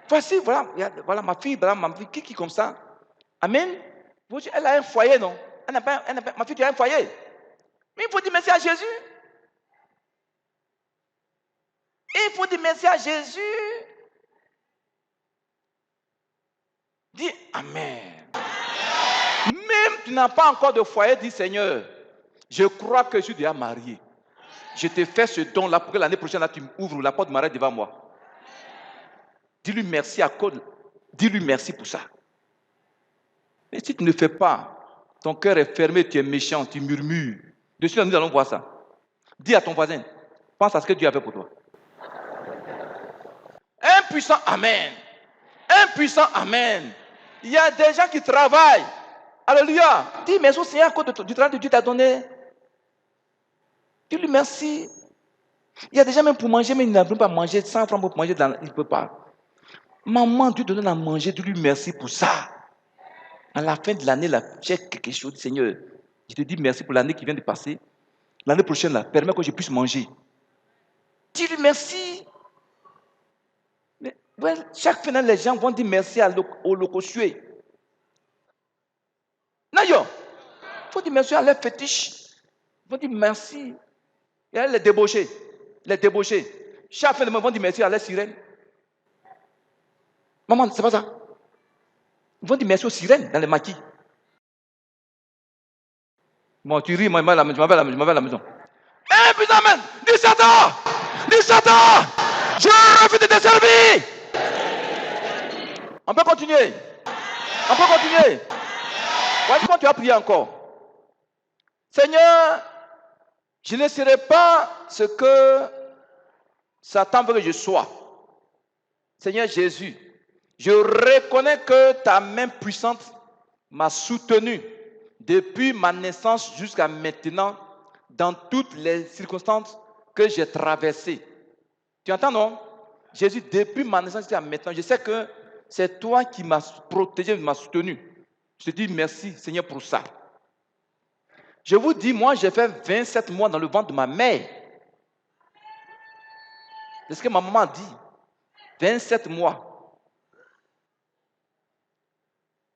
Voici, voilà ma fille, qui comme ça. Amen. Elle a un foyer, non? Ma fille, tu as un foyer. Mais il faut dire merci à Jésus. Il faut dire merci à Jésus. Dis Amen. Même tu n'as pas encore de foyer, dis Seigneur, Je crois que je suis déjà marié. Je te fais ce don-là pour que l'année prochaine, là, tu ouvres la porte de mariage devant moi. Dis-lui merci à cause. Dis-lui merci pour ça. Mais si tu ne fais pas, ton cœur est fermé, tu es méchant, tu murmures. Dessus, nous allons voir ça. Dis à ton voisin, pense à ce que Dieu a fait pour toi. Un puissant Amen. Un puissant Amen. Il y a des gens qui travaillent. Alléluia. Dis merci au Seigneur à cause du travail que Dieu t'a donné. Dis-lui merci. Il y a des gens même pour manger, mais ils n'arrivent pas à manger 100 francs pour manger, il ne peut pas. Maman, Dieu te donne à manger, dis-lui merci pour ça. À la fin de l'année, j'ai quelque chose, Seigneur. Je te dis merci pour l'année qui vient de passer. L'année prochaine, là, permets que je puisse manger. Dis-lui merci. Mais, ouais, chaque fin, les gens vont dire merci au locosué. Nayo, il faut dire merci à leurs fétiches. Ils vont dire merci. Et les débauchés. Les débauchés. Chaque fin de mois, ils vont dire merci à leurs sirènes. Maman, c'est pas ça. Ils vont dire merci aux sirènes dans les maquis. Bon, tu ris, moi, je m'en vais à la maison. Eh, putain, amen! Dis Satan! Dis Satan! Je refuse de te servir! On peut continuer. On peut continuer. Voici quand tu as prié encore. Seigneur, je ne serai pas ce que Satan veut que je sois. Seigneur Jésus, je reconnais que ta main puissante m'a soutenu depuis ma naissance jusqu'à maintenant dans toutes les circonstances que j'ai traversées. Tu entends, non? Jésus, depuis ma naissance jusqu'à maintenant, je sais que c'est toi qui m'as protégé, qui m'as soutenu. Je te dis merci, Seigneur, pour ça. Je vous dis, moi, j'ai fait 27 mois dans le ventre de ma mère. C'est ce que ma maman a dit. 27 mois.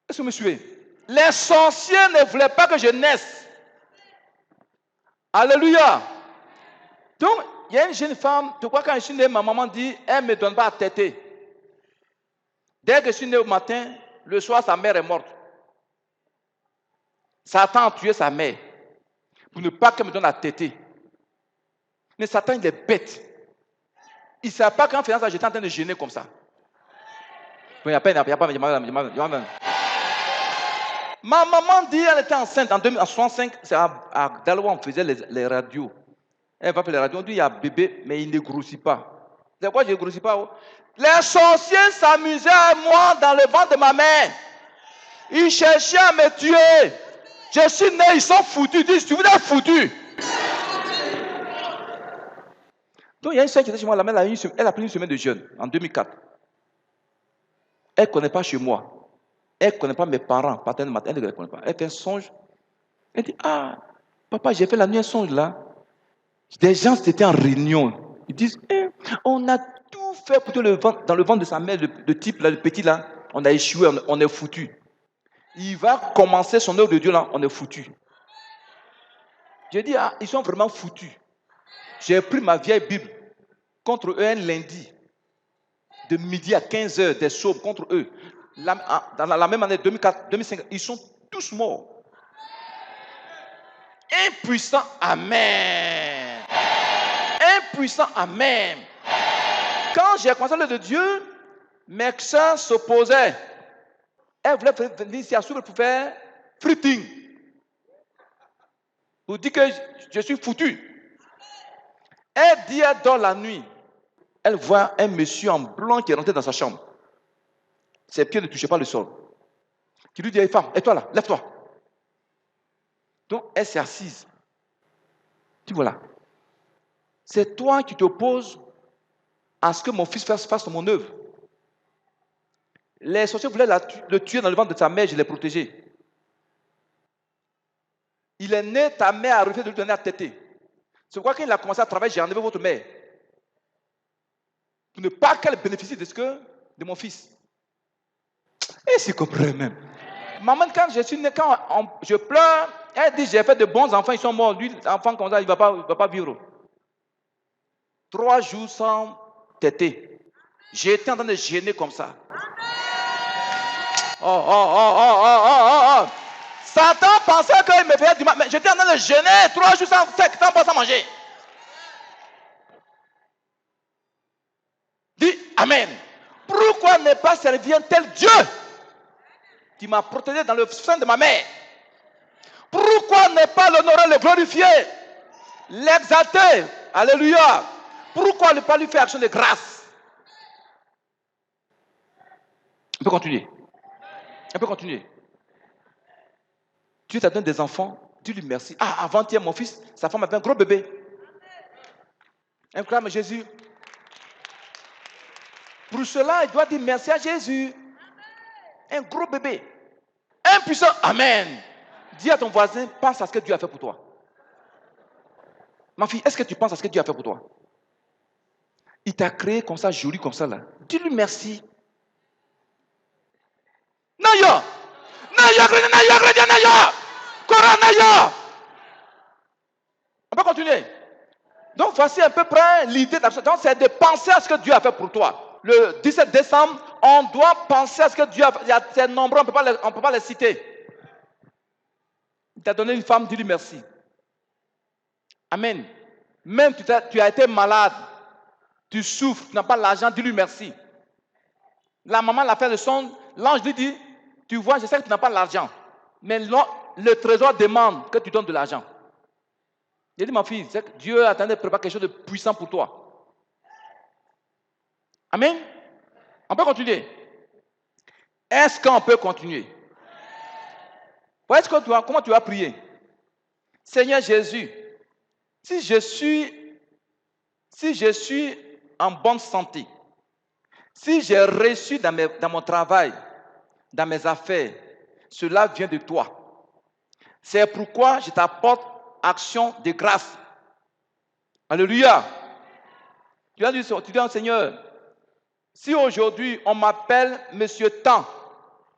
Est-ce que vous me suivez? Les sorciers ne voulaient pas que je naisse. Alléluia. Donc, il y a une jeune femme, tu crois quand je suis né, ma maman dit, elle ne me donne pas à téter. Dès que je suis né au matin, le soir, sa mère est morte. Satan a tué sa mère pour ne pas qu'elle me donne à téter. Mais Satan, il est bête. Il ne savait pas qu'en faisant ça, j'étais en train de gêner comme ça. Il n'y a pas. Ma maman dit qu'elle était enceinte en 1965, c'est à Daloa, on faisait les radios. Elle va faire les radios, on dit il y a bébé, mais il ne grossit pas. C'est quoi je ne grossis pas? Oh? Les sorciers s'amusaient à moi dans le ventre de ma mère. Ils cherchaient à me tuer. Je suis né, ils sont foutus. Ils disent, tu vous êtes foutus. Donc il y a une soeur qui était chez moi, elle a pris une semaine de jeûne en 2004. Elle ne connaît pas chez moi. Elle ne connaît pas mes parents, paternels, elle ne les connaît pas. Elle fait un songe. Elle dit, ah, papa, j'ai fait la nuit un songe là. Des gens étaient en réunion. Ils disent, on a tout fait pour dans le ventre de sa mère, le type là, le petit là. On a échoué, on est foutu. Il va commencer son œuvre de Dieu là, on est foutu. J'ai dit, ah, ils sont vraiment foutus. J'ai pris ma vieille Bible contre eux un lundi, de midi à 15h, des sauves contre eux. Dans la même année 2004, 2005, ils sont tous morts. Impuissant, amen. Impuissant, amen. Quand j'ai commencé l'œuvre de Dieu, mes soeurs s'opposaient. Elles voulaient venir ici à Souvre pour faire fruiting. Pour dire que je suis foutu. Elle dit, elle dort la nuit. Elle voit un monsieur en blanc qui est rentré dans sa chambre. Ses pieds ne touchaient pas le sol. Qui lui dit, hey, femme, et toi là, lève-toi. Donc, elle s'est assise. Tu vois là. C'est toi qui t'opposes à ce que mon fils fasse mon œuvre. Les sorciers voulaient le tuer dans le ventre de sa mère, je l'ai protégé. Il est né, ta mère a refusé de lui donner à téter. C'est pourquoi quand il a commencé à travailler, j'ai enlevé votre mère. Pour ne pas qu'elle bénéficie de mon fils. Et c'est compris même. Maman, quand je suis né, quand je pleure, elle dit, j'ai fait de bons enfants, ils sont morts. Lui, l'enfant comme ça, il ne va pas vivre. 3 jours sans téter. J'étais en train de gêner comme ça. Oh. Ça Satan pensait qu'il me faisait du mal. Mais j'étais en train de jeûner 3 jours sans pas manger. Dis Amen. Pourquoi ne pas servir un tel Dieu qui m'a protégé dans le sein de ma mère? Pourquoi ne pas l'honorer, le glorifier, l'exalter? Alléluia. Pourquoi ne pas lui faire action de grâce? On peut continuer. On peut continuer. Dieu t'a donné des enfants, dis-lui merci. Ah, avant-hier, mon fils, sa femme avait un gros bébé. Acclame Jésus. Pour cela, il doit dire merci à Jésus. Un gros bébé. Un puissant Amen. Dis à ton voisin, pense à ce que Dieu a fait pour toi. Ma fille, est-ce que tu penses à ce que Dieu a fait pour toi? Il t'a créé comme ça, joli comme ça là. Dis-lui merci. Naya! Naya, Naya, Naya! Coran, Naya! On peut continuer. Donc voici à peu près l'idée d'action. Donc c'est de penser à ce que Dieu a fait pour toi. Le 17 décembre, on doit penser à ce que Dieu a fait. Il y a ces nombreux, on ne peut pas les citer. Il t'a donné une femme, dis-lui merci. Amen. Même tu as été malade, tu souffres, tu n'as pas l'argent, dis-lui merci. La maman l'a fait le son, l'ange lui dit, tu vois, je sais que tu n'as pas l'argent, mais le trésor demande que tu donnes de l'argent. J'ai dit, ma fille, c'est que Dieu est en train de préparer quelque chose de puissant pour toi. Amen. On peut continuer. Est-ce qu'on peut continuer? Comment tu vas prier? Seigneur Jésus, si je suis en bonne santé, si j'ai réussi dans mon travail, dans mes affaires, cela vient de toi. C'est pourquoi je t'apporte action de grâce. Alléluia. Tu dis au Seigneur, si aujourd'hui on m'appelle Monsieur Tant,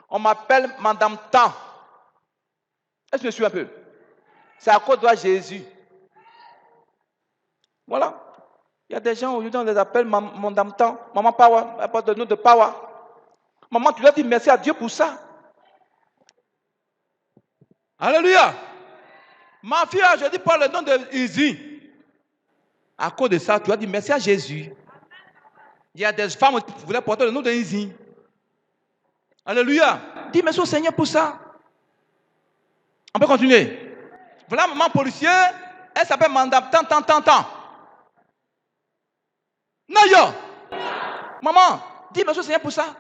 on m'appelle Madame Tant, est-ce que je suis un peu? C'est à quoi doit Jésus? Voilà. Il y a des gens aujourd'hui, on les appelle Madame Tant, Maman Power, elle porte le nom de Power. Maman, tu dois dire merci à Dieu pour ça. Alléluia. Ma fille, je dis pas le nom de Izzy. À cause de ça, tu dois dire merci à Jésus. Il y a des femmes qui voulaient porter le nom de Izzy. Alléluia. Dis merci au Seigneur pour ça. On peut continuer. Voilà, maman policière, elle s'appelle Madame Tant. Naya. Maman, dis merci au Seigneur pour ça.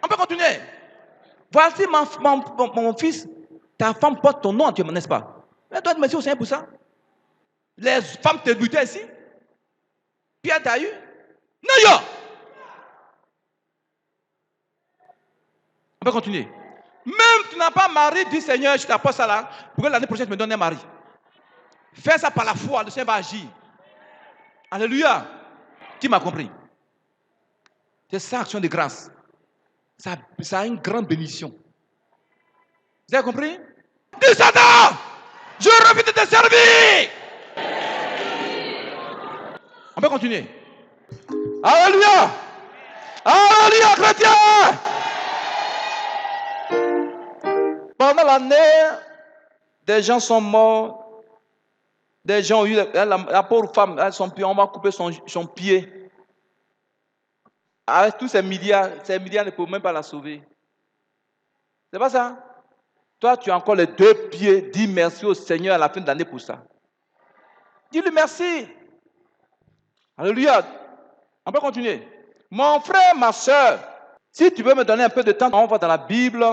On peut continuer. Voici mon fils, ta femme porte ton nom, n'est-ce pas? Elle doit dire merci au Seigneur pour ça. Les femmes te buttaient ici. Pierre t'a eu. Naya. On peut continuer. Même tu n'as pas mari, dis Seigneur, je t'apporte ça là, pour que l'année prochaine tu me donnes un mari. Fais ça par la foi, le Seigneur va agir. Alléluia. Qui m'a compris? C'est ça, action de grâce. Ça a une grande bénédiction. Vous avez compris? Dis Satan, je refuse de te servir. On peut continuer. Alléluia. Alléluia, chrétien. Pendant l'année, des gens sont morts. Des gens ont eu, la pauvre femme, on va couper son pied. Avec tous ces milliards ne peuvent même pas la sauver. C'est pas ça? Toi, tu as encore les 2 pieds. Dis merci au Seigneur à la fin de l'année pour ça. Dis-lui merci. Alléluia. On peut continuer. Mon frère, ma soeur, si tu veux me donner un peu de temps, on va dans la Bible.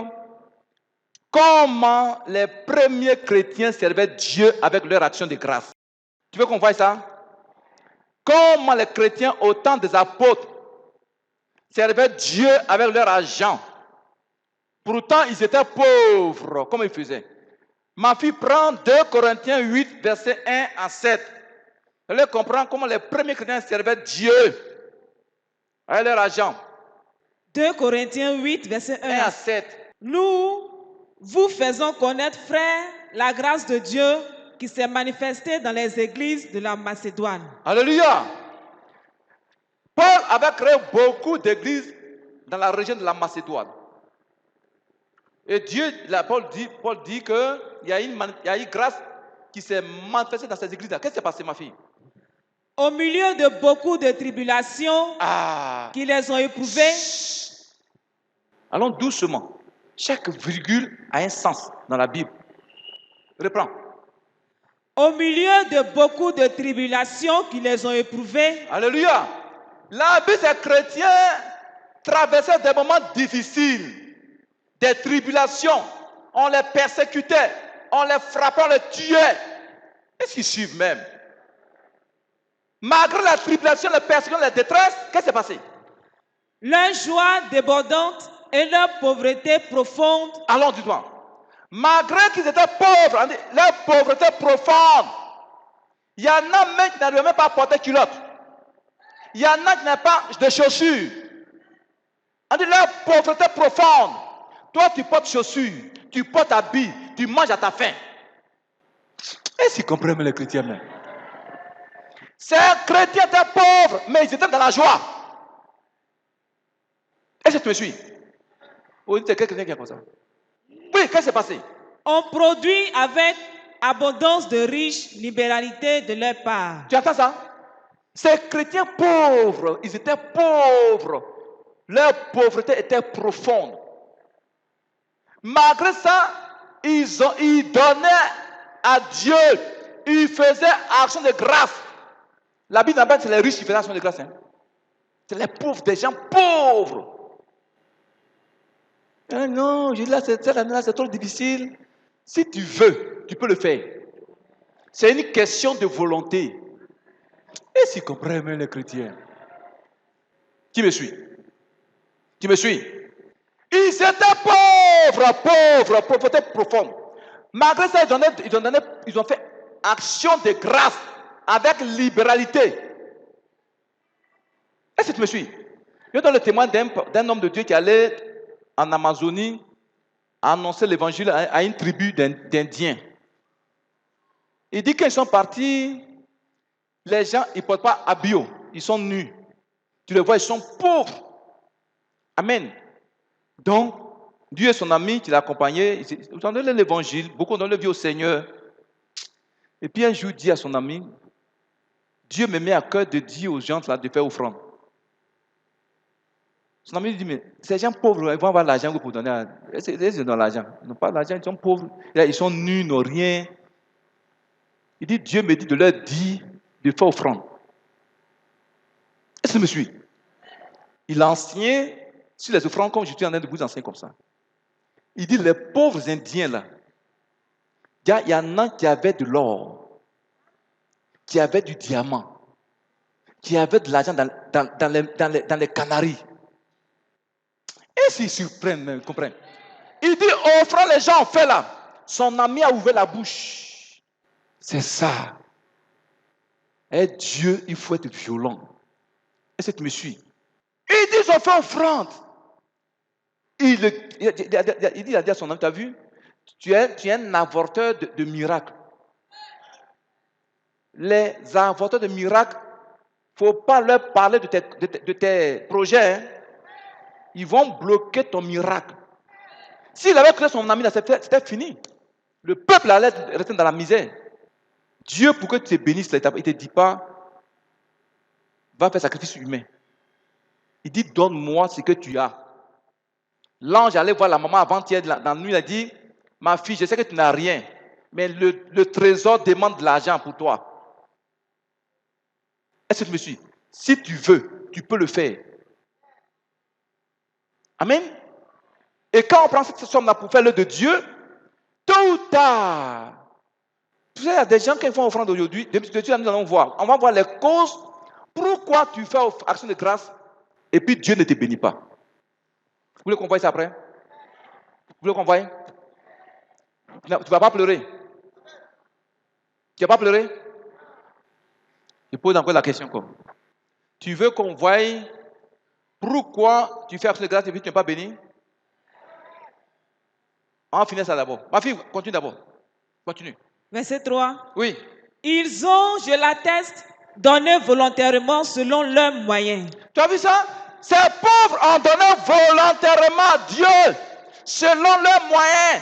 Comment les premiers chrétiens servaient Dieu avec leur action de grâce. Tu veux qu'on voie ça? Comment les chrétiens au temps des apôtres servaient Dieu avec leur argent. Pourtant, ils étaient pauvres. Comment ils faisaient? Ma fille prend 2 Corinthiens 8, versets 1 à 7. Elle comprend comment les premiers chrétiens servaient Dieu avec leur argent. 2 Corinthiens 8, versets 1 à 7. Nous vous faisons connaître, frères, la grâce de Dieu qui s'est manifestée dans les églises de la Macédoine. Alléluia. Paul avait créé beaucoup d'églises dans la région de la Macédoine. Et Dieu, Paul dit qu'il y a une grâce qui s'est manifestée dans ces églises-là. Qu'est-ce qui s'est passé, ma fille? Au milieu de beaucoup de tribulations qui les ont éprouvées, allons doucement. Chaque virgule a un sens dans la Bible. Reprends. Au milieu de beaucoup de tribulations qui les ont éprouvées. Alléluia. La Bible, ces chrétiens traversaient des moments difficiles, des tribulations. On les persécutait, on les frappait, on les tuait. Est-ce qu'ils suivent même? Malgré la tribulation, la persécution, la détresse, qu'est-ce qui s'est passé? Leur joie débordante et leur pauvreté profonde. Allons, dis-moi. Malgré qu'ils étaient pauvres, leur pauvreté profonde, il y en a même qui n'arrivaient même pas à porter culotte. Il y en a qui n'ont pas de chaussures. On dit leur pauvreté profonde. Toi, tu portes chaussures, tu portes habits, tu manges à ta faim. Est-ce qu'ils comprennent les chrétiens même? Ces chrétiens étaient pauvres, mais ils étaient dans la joie. Est-ce que tu me suis? Ou c'est quelqu'un qui est comme ça? Oui, qu'est-ce qui s'est passé? On produit avec abondance de riches libéralité de leur part. Tu entends ça? Ces chrétiens pauvres, ils étaient pauvres. Leur pauvreté était profonde. Malgré ça, ils donnaient à Dieu. Ils faisaient action de grâce. La Bible appelle c'est les riches qui faisaient action de grâce. Hein? C'est les pauvres, des gens pauvres. Non, je dis là, cette année-là, c'est trop difficile. Si tu veux, tu peux le faire. C'est une question de volonté. Et s'ils comprennent même les chrétiens? Qui me suit? Qui me suit? Ils étaient pauvres, pauvreté profonde. Malgré ça, ils ont fait action de grâce avec libéralité. Est-ce que tu me suis? Je donne le témoin d'un homme de Dieu qui allait en Amazonie annoncer l'évangile à une tribu d'Indiens. Il dit qu'ils sont partis, les gens, ils ne portent pas habillés, ils sont nus. Tu les vois, ils sont pauvres. Amen. Donc, Dieu est son ami qui l'a accompagné. Ils ont donné l'évangile, beaucoup ont donné la vie au Seigneur. Et puis un jour, il dit à son ami, Dieu me met à cœur de dire aux gens là, de faire offrande. Son ami lui dit, mais ces gens pauvres, ils vont avoir l'argent pour donner. Ils ont l'argent. Ils n'ont pas l'argent, ils sont pauvres. Ils sont nus, ils n'ont rien. Il dit, Dieu me dit de leur dire de faire offrande. Est-ce que me suit? Il a enseigné sur les offrandes comme je suis en train de vous enseigner comme ça. Il dit, les pauvres Indiens là, il y en a qui avaient de l'or, qui avaient du diamant, qui avaient de l'argent dans les Canaries. Et s'ils surprennent, comprennent. Il dit, offrant les gens ont fait là. Son ami a ouvert la bouche. C'est ça. Et Dieu, il faut être violent. Est-ce que tu me suis? Il dit, ils ont fait offrande. Il a dit à son ami, tu as vu? Tu es un avorteur de miracles. Les avorteurs de miracles, il ne faut pas leur parler de tes projets. Hein. Ils vont bloquer ton miracle. S'il avait créé son ami, c'était fini. Le peuple allait rester dans la misère. Dieu, pour que tu te bénisses, il ne te dit pas, va faire sacrifice humain. Il dit, donne-moi ce que tu as. L'ange allait voir la maman avant-hier dans la nuit, il a dit, ma fille, je sais que tu n'as rien, mais le trésor demande de l'argent pour toi. Est-ce que tu me suis? Si tu veux, tu peux le faire. Amen. Et quand on prend cette somme-là pour faire l'œuvre de Dieu, tôt ou tard, tu sais, il y a des gens qui font offrande aujourd'hui, nous allons voir. On va voir les causes. Pourquoi tu fais action de grâce et puis Dieu ne te bénit pas? Vous voulez qu'on voie ça après? Vous voulez qu'on voie? Tu ne vas pas pleurer. Tu ne vas pas pleurer? Je pose encore la question comme. Tu veux qu'on voie pourquoi tu fais action de grâce et puis tu n'es pas béni? On va finir ça d'abord. Ma fille, continue d'abord. Continue. Verset 3. Oui. Ils ont, je l'atteste, donné volontairement selon leurs moyens. Tu as vu ça? Ces pauvres ont donné volontairement à Dieu selon leurs moyens.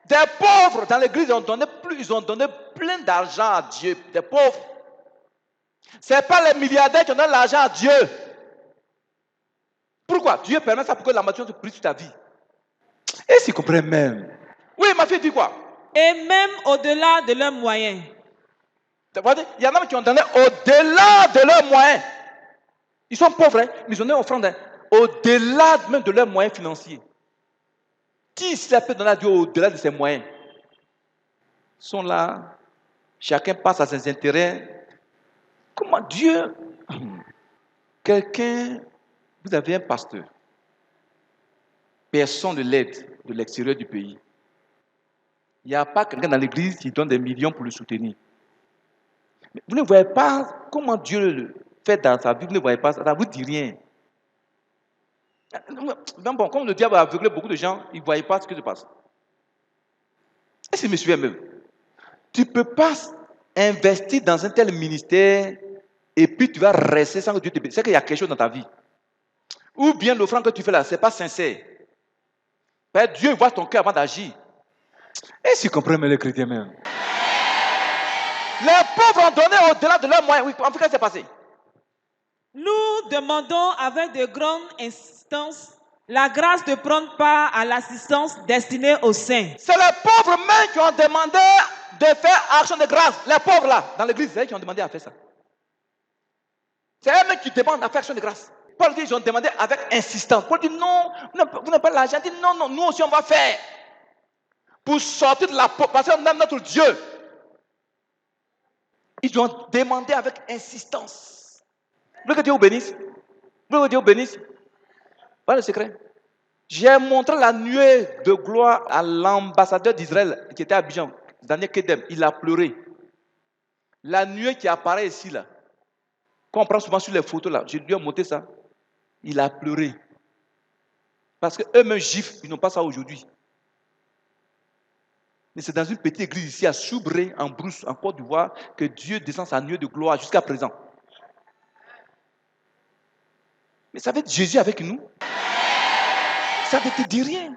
Des pauvres dans l'église, ils ont donné plein d'argent à Dieu. Des pauvres. Ce n'est pas les milliardaires qui ont donné l'argent à Dieu. Pourquoi? Dieu permet ça pour que la maturité brise sur ta vie. Et s'ils comprennent même. Oui, ma fille dit quoi? Et même au-delà de leurs moyens. Il y en a qui ont donné au-delà de leurs moyens. Ils sont pauvres, hein, mais ils ont donné offrande au-delà même de leurs moyens financiers. Qui ici peut donner à Dieu au-delà de ses moyens? Ils sont là, chacun passe à ses intérêts. Comment Dieu... Quelqu'un, vous avez un pasteur, personne ne l'aide de l'extérieur du pays. Il n'y a pas quelqu'un dans l'église qui donne des millions pour le soutenir. Mais vous ne voyez pas comment Dieu le fait dans sa vie, vous ne voyez pas ça, ça ne vous dit rien. Bon, comme le diable a aveuglé beaucoup de gens, ils ne voyaient pas ce qui se passe. Est-ce que vous me suivez même? Tu ne peux pas investir dans un tel ministère et puis tu vas rester sans que Dieu te bénisse. C'est qu'il y a quelque chose dans ta vie. Ou bien l'offrande que tu fais là, ce n'est pas sincère. Dieu voit ton cœur avant d'agir. Est-ce que vous comprenez les chrétiens même? Les pauvres ont donné au-delà de leurs moyens. Oui, en fait, qu'est-ce qui s'est passé? Nous demandons avec de grandes insistances la grâce de prendre part à l'assistance destinée aux saints. C'est les pauvres même qui ont demandé de faire action de grâce. Les pauvres là, dans l'église, c'est eux qui ont demandé à faire ça. C'est eux-mêmes qui demandent à faire action de grâce. Paul dit, ils ont demandé avec insistance. Paul dit, non, vous n'avez pas l'argent. Il dit, non, nous aussi on va faire. Pour sortir de la pauvreté, parce qu'on aime notre Dieu. Ils ont demandé avec insistance. Vous voulez que Dieu vous bénisse? Vous voulez que Dieu vous bénisse? Voilà le secret. J'ai montré la nuée de gloire à l'ambassadeur d'Israël qui était à Abidjan, Daniel Kedem. Il a pleuré. La nuée qui apparaît ici, là, qu'on prend souvent sur les photos, là, je lui ai montré ça. Il a pleuré. Parce qu'eux-mêmes juifs, ils n'ont pas ça aujourd'hui. Mais c'est dans une petite église ici à Soubré, en Brousse, en Côte d'Ivoire, que Dieu descend sa nuée de gloire jusqu'à présent. Mais ça veut dire Jésus avec nous. Ça ne te dit rien.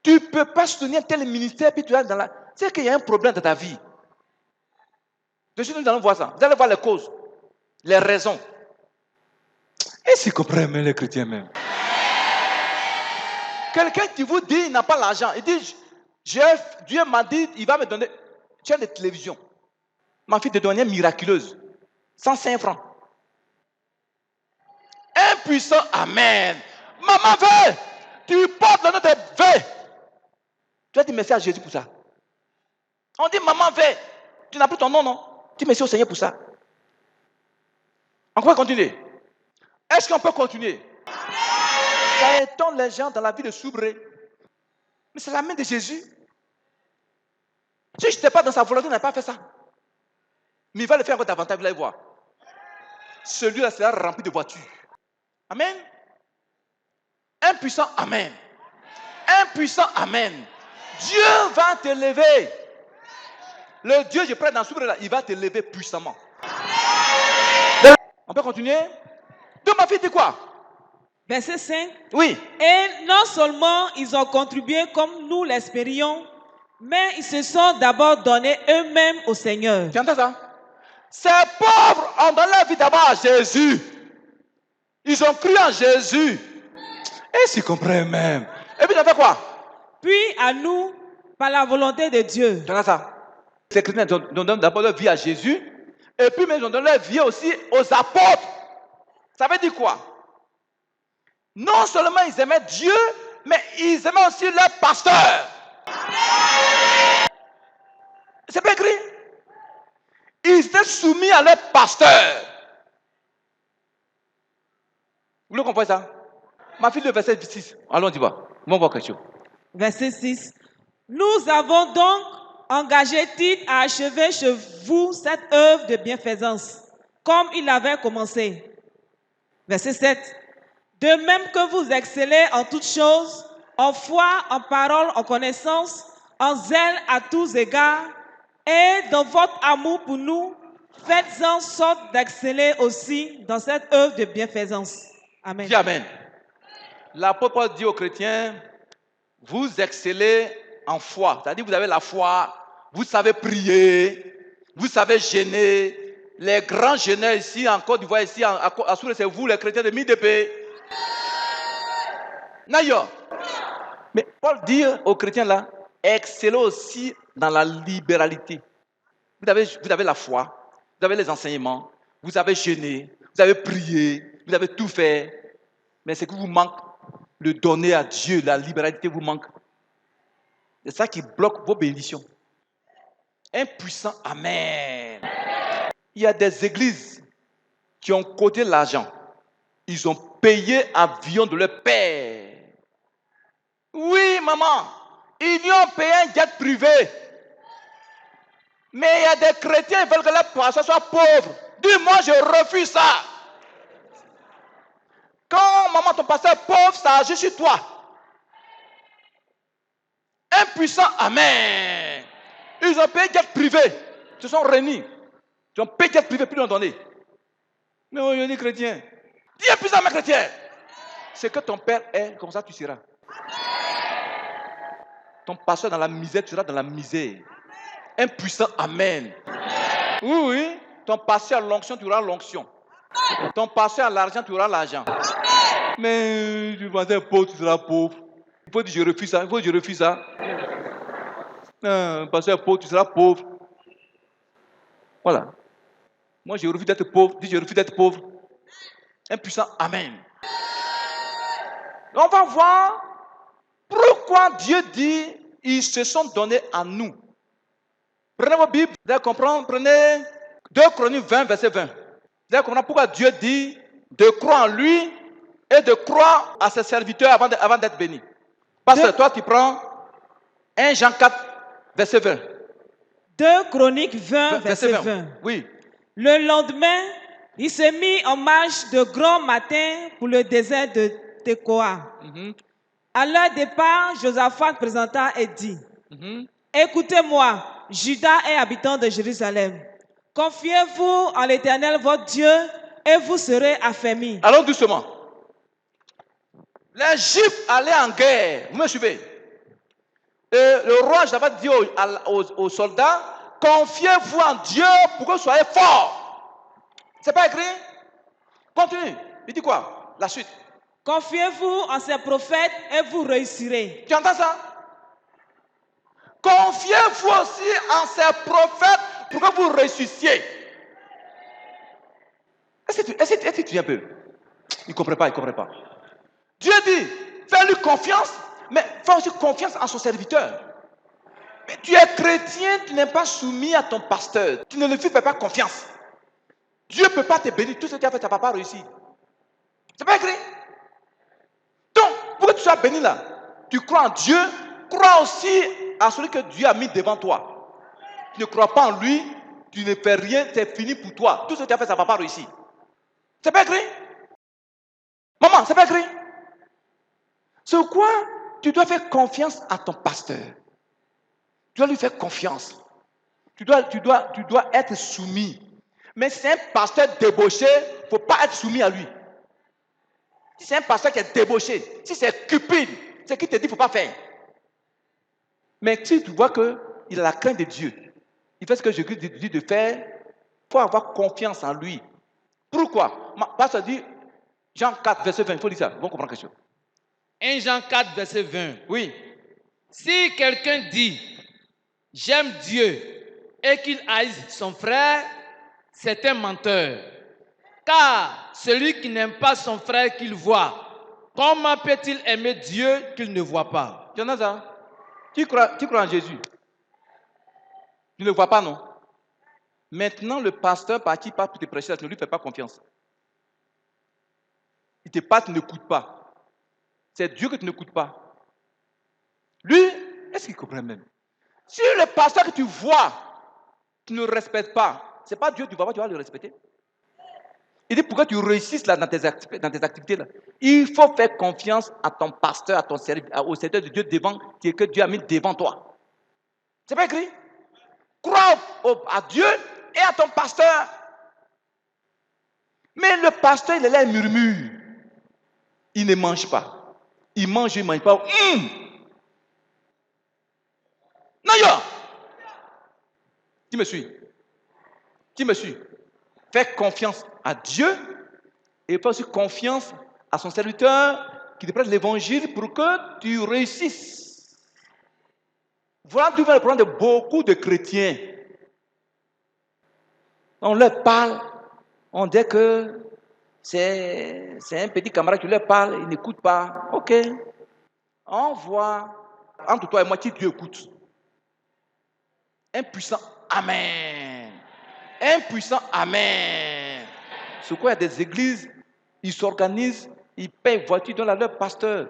Tu ne peux pas soutenir tel ministère, puis tu es dans la... C'est qu'il y a un problème dans ta vie. Dessus, nous allons voir ça. Vous allez voir les causes, les raisons. Et si vous comprenez les chrétiens même. Quelqu'un qui vous dit qu'il n'a pas l'argent, il dit, Dieu m'a dit, il va me donner, tu as des télévisions. Ma fille te donne miraculeuse, 105 francs. Impuissant, amen. Maman veut, tu portes le nom de veut. Tu as dit merci à Jésus pour ça. On dit maman veut, tu n'as plus ton nom, non? Dis merci au Seigneur pour ça. On peut continuer. Est-ce qu'on peut continuer? Ça étonne les gens dans la vie de Soubré. Mais c'est la main de Jésus. Si je n'étais pas dans sa volonté, il n'a pas fait ça. Mais il va le faire encore davantage, vous allez voir. Celui-là sera rempli de voitures. Amen. Impuissant, amen. Impuissant, amen. Dieu va te lever. Le Dieu que je prends dans Soubré là, il va te lever puissamment. On peut continuer? Donc ma fille dit quoi? Verset 5. Oui. Et non seulement ils ont contribué comme nous l'espérions, mais ils se sont d'abord donnés eux-mêmes au Seigneur. Tu entends ça? Ces pauvres ont donné leur vie d'abord à Jésus. Ils ont cru en Jésus. Et s'ils comprennent même. Et puis ils ont fait quoi? Puis à nous, par la volonté de Dieu. Tu entends ça? Ces chrétiens donnent d'abord leur vie à Jésus. Et puis mais ils ont donné leur vie aussi aux apôtres. Ça veut dire quoi? Non seulement ils aimaient Dieu, mais ils aimaient aussi leur pasteur. C'est pas écrit? Ils étaient soumis à leur pasteur. Vous le comprenez ça? Ma fille, le verset 6. Allons, on y va. On va quelque chose. Verset 6. Nous avons donc engagé Tite à achever chez vous cette œuvre de bienfaisance, comme il avait commencé. Verset 7. De même que vous excellez en toutes choses, en foi, en parole, en connaissance, en zèle à tous égards, et dans votre amour pour nous, faites en sorte d'exceller aussi dans cette œuvre de bienfaisance. Amen. Dis amen. L'apôtre Paul dit aux chrétiens, vous excellez en foi. C'est-à-dire, vous avez la foi, vous savez prier, vous savez gêner. Les grands jeûneurs ici, en Côte d'Ivoire, ici, à Souré, c'est vous, les chrétiens de MIDP. D'ailleurs, mais Paul dit aux chrétiens là, excellez aussi dans la libéralité. Vous avez la foi, vous avez les enseignements, vous avez jeûné, vous avez prié, vous avez tout fait. Mais ce qui vous manque, le donner à Dieu, la libéralité vous manque. C'est ça qui bloque vos bénédictions. Un puissant Amen. Il y a des églises qui ont coté l'argent. Ils ont payé avion de leur père. Oui, maman, ils lui ont payé un jet privé. Mais il y a des chrétiens qui veulent que leur pasteur soit pauvre. Dis-moi, je refuse ça. Quand maman, ton pasteur est pauvre, ça agit sur toi. Un puissant Amen. Ils ont payé jet privé. Ils se sont réunis. Ils ont payé jet privé, puis ils l'ont donné. Mais on dit chrétien. Dis un puissant Amen chrétien. C'est que ton père est, comme ça tu seras. Ton pasteur dans la misère, tu seras dans la misère. Un puissant Amen. Oui, oui. Ton pasteur à l'onction, tu auras l'onction. Ton pasteur à l'argent, tu auras l'argent. Mais tu vas être pauvre, tu seras pauvre. Il faut dire je refuse ça. Il faut dire je refuse ça. Pasteur pauvre, tu seras pauvre. Voilà. Moi, je refuse d'être pauvre. Dis je refuse d'être pauvre. Un puissant Amen. On va voir pourquoi Dieu dit ils se sont donnés à nous. Prenez vos Bibles, vous allez comprendre. Prenez 2 Chroniques 20, verset 20. Vous allez comprendre pourquoi Dieu dit de croire en lui et de croire à ses serviteurs avant d'être béni. Parce que toi, tu prends 1 Jean 4, verset 20. 2 Chroniques 20, verset 20. Oui. Le lendemain, il s'est mis en marche de grand matin pour le désert de Tekoa. À leur départ, Josaphat présenta et dit, écoutez-moi, Judas et habitants de Jérusalem, confiez-vous en l'Éternel votre Dieu et vous serez affermis. Allons doucement. Les Juifs allaient en guerre. Vous me suivez? Et le roi Josaphat dit aux soldats, confiez-vous en Dieu pour que vous soyez forts. C'est pas écrit? Continue. Il dit quoi? La suite. Confiez-vous en ces prophètes et vous réussirez. Tu entends ça? Confiez-vous aussi en ces prophètes pour que vous réussissiez. Est-ce que tu viens un peu? Il ne comprend pas, il ne comprend pas. Dieu dit, fais-lui confiance, mais fais aussi confiance en son serviteur. Mais tu es chrétien, tu n'es pas soumis à ton pasteur. Tu ne lui fais pas confiance. Dieu ne peut pas te bénir. Tout ce que tu as fait, tu n'as pas réussi. C'est pas écrit. Donc, pour que tu sois béni là, tu crois en Dieu, crois aussi à celui que Dieu a mis devant toi. Tu ne crois pas en lui, tu ne fais rien, c'est fini pour toi. Tout ce que tu as fait, ça ne va pas réussir. C'est pas écrit? Maman, c'est pas écrit? C'est quoi? Tu dois faire confiance à ton pasteur. Tu dois lui faire confiance. Tu dois être soumis. Mais si c'est un pasteur débauché, il ne faut pas être soumis à lui. Si c'est un pasteur qui est débauché, si c'est cupide, c'est qui te dit qu'il ne faut pas faire. Mais si tu vois qu'il a la crainte de Dieu, il fait ce que Jésus dit de faire, il faut avoir confiance en lui. Pourquoi? Pasteur dit, Jean 4, verset 20, il faut dire ça, on comprend quelque chose. 1 Jean 4, verset 20. Oui. Si quelqu'un dit, j'aime Dieu, et qu'il haïsse son frère, c'est un menteur. Car celui qui n'aime pas son frère qu'il voit, comment peut-il aimer Dieu qu'il ne voit pas? Jonathan, tu crois en Jésus? Tu ne le vois pas, non? Maintenant, le pasteur parti part pour te prêcher, tu ne lui fais pas confiance. Il te parle, tu n'écoutes pas. C'est Dieu que tu n'écoutes pas. Lui, est-ce qu'il comprend même? Si le pasteur que tu vois, tu ne respectes pas, ce n'est pas Dieu que tu vois pas, tu vas le respecter. Il dit pourquoi tu réussisses là dans tes activités là. Il faut faire confiance à ton pasteur, à ton au serviteur de Dieu devant, que Dieu a mis devant toi. C'est pas écrit? Crois à Dieu et à ton pasteur. Mais le pasteur, il est là, il murmure. Il ne mange pas. Il mange, il ne mange pas. Nayo! Qui me suit? Qui me suit? Fais confiance à Dieu et fais aussi confiance à son serviteur qui te prête l'évangile pour que tu réussisses. Voilà d'où vient le problème de beaucoup de chrétiens. On leur parle, on dit que c'est un petit camarade qui leur parle, il n'écoute pas. Ok. On voit entre toi et moi qui Dieu écoute. Un puissant Amen. Un puissant Amen. C'est quoi, il y a des églises, ils s'organisent, ils payent voiture, donnent à leur pasteur.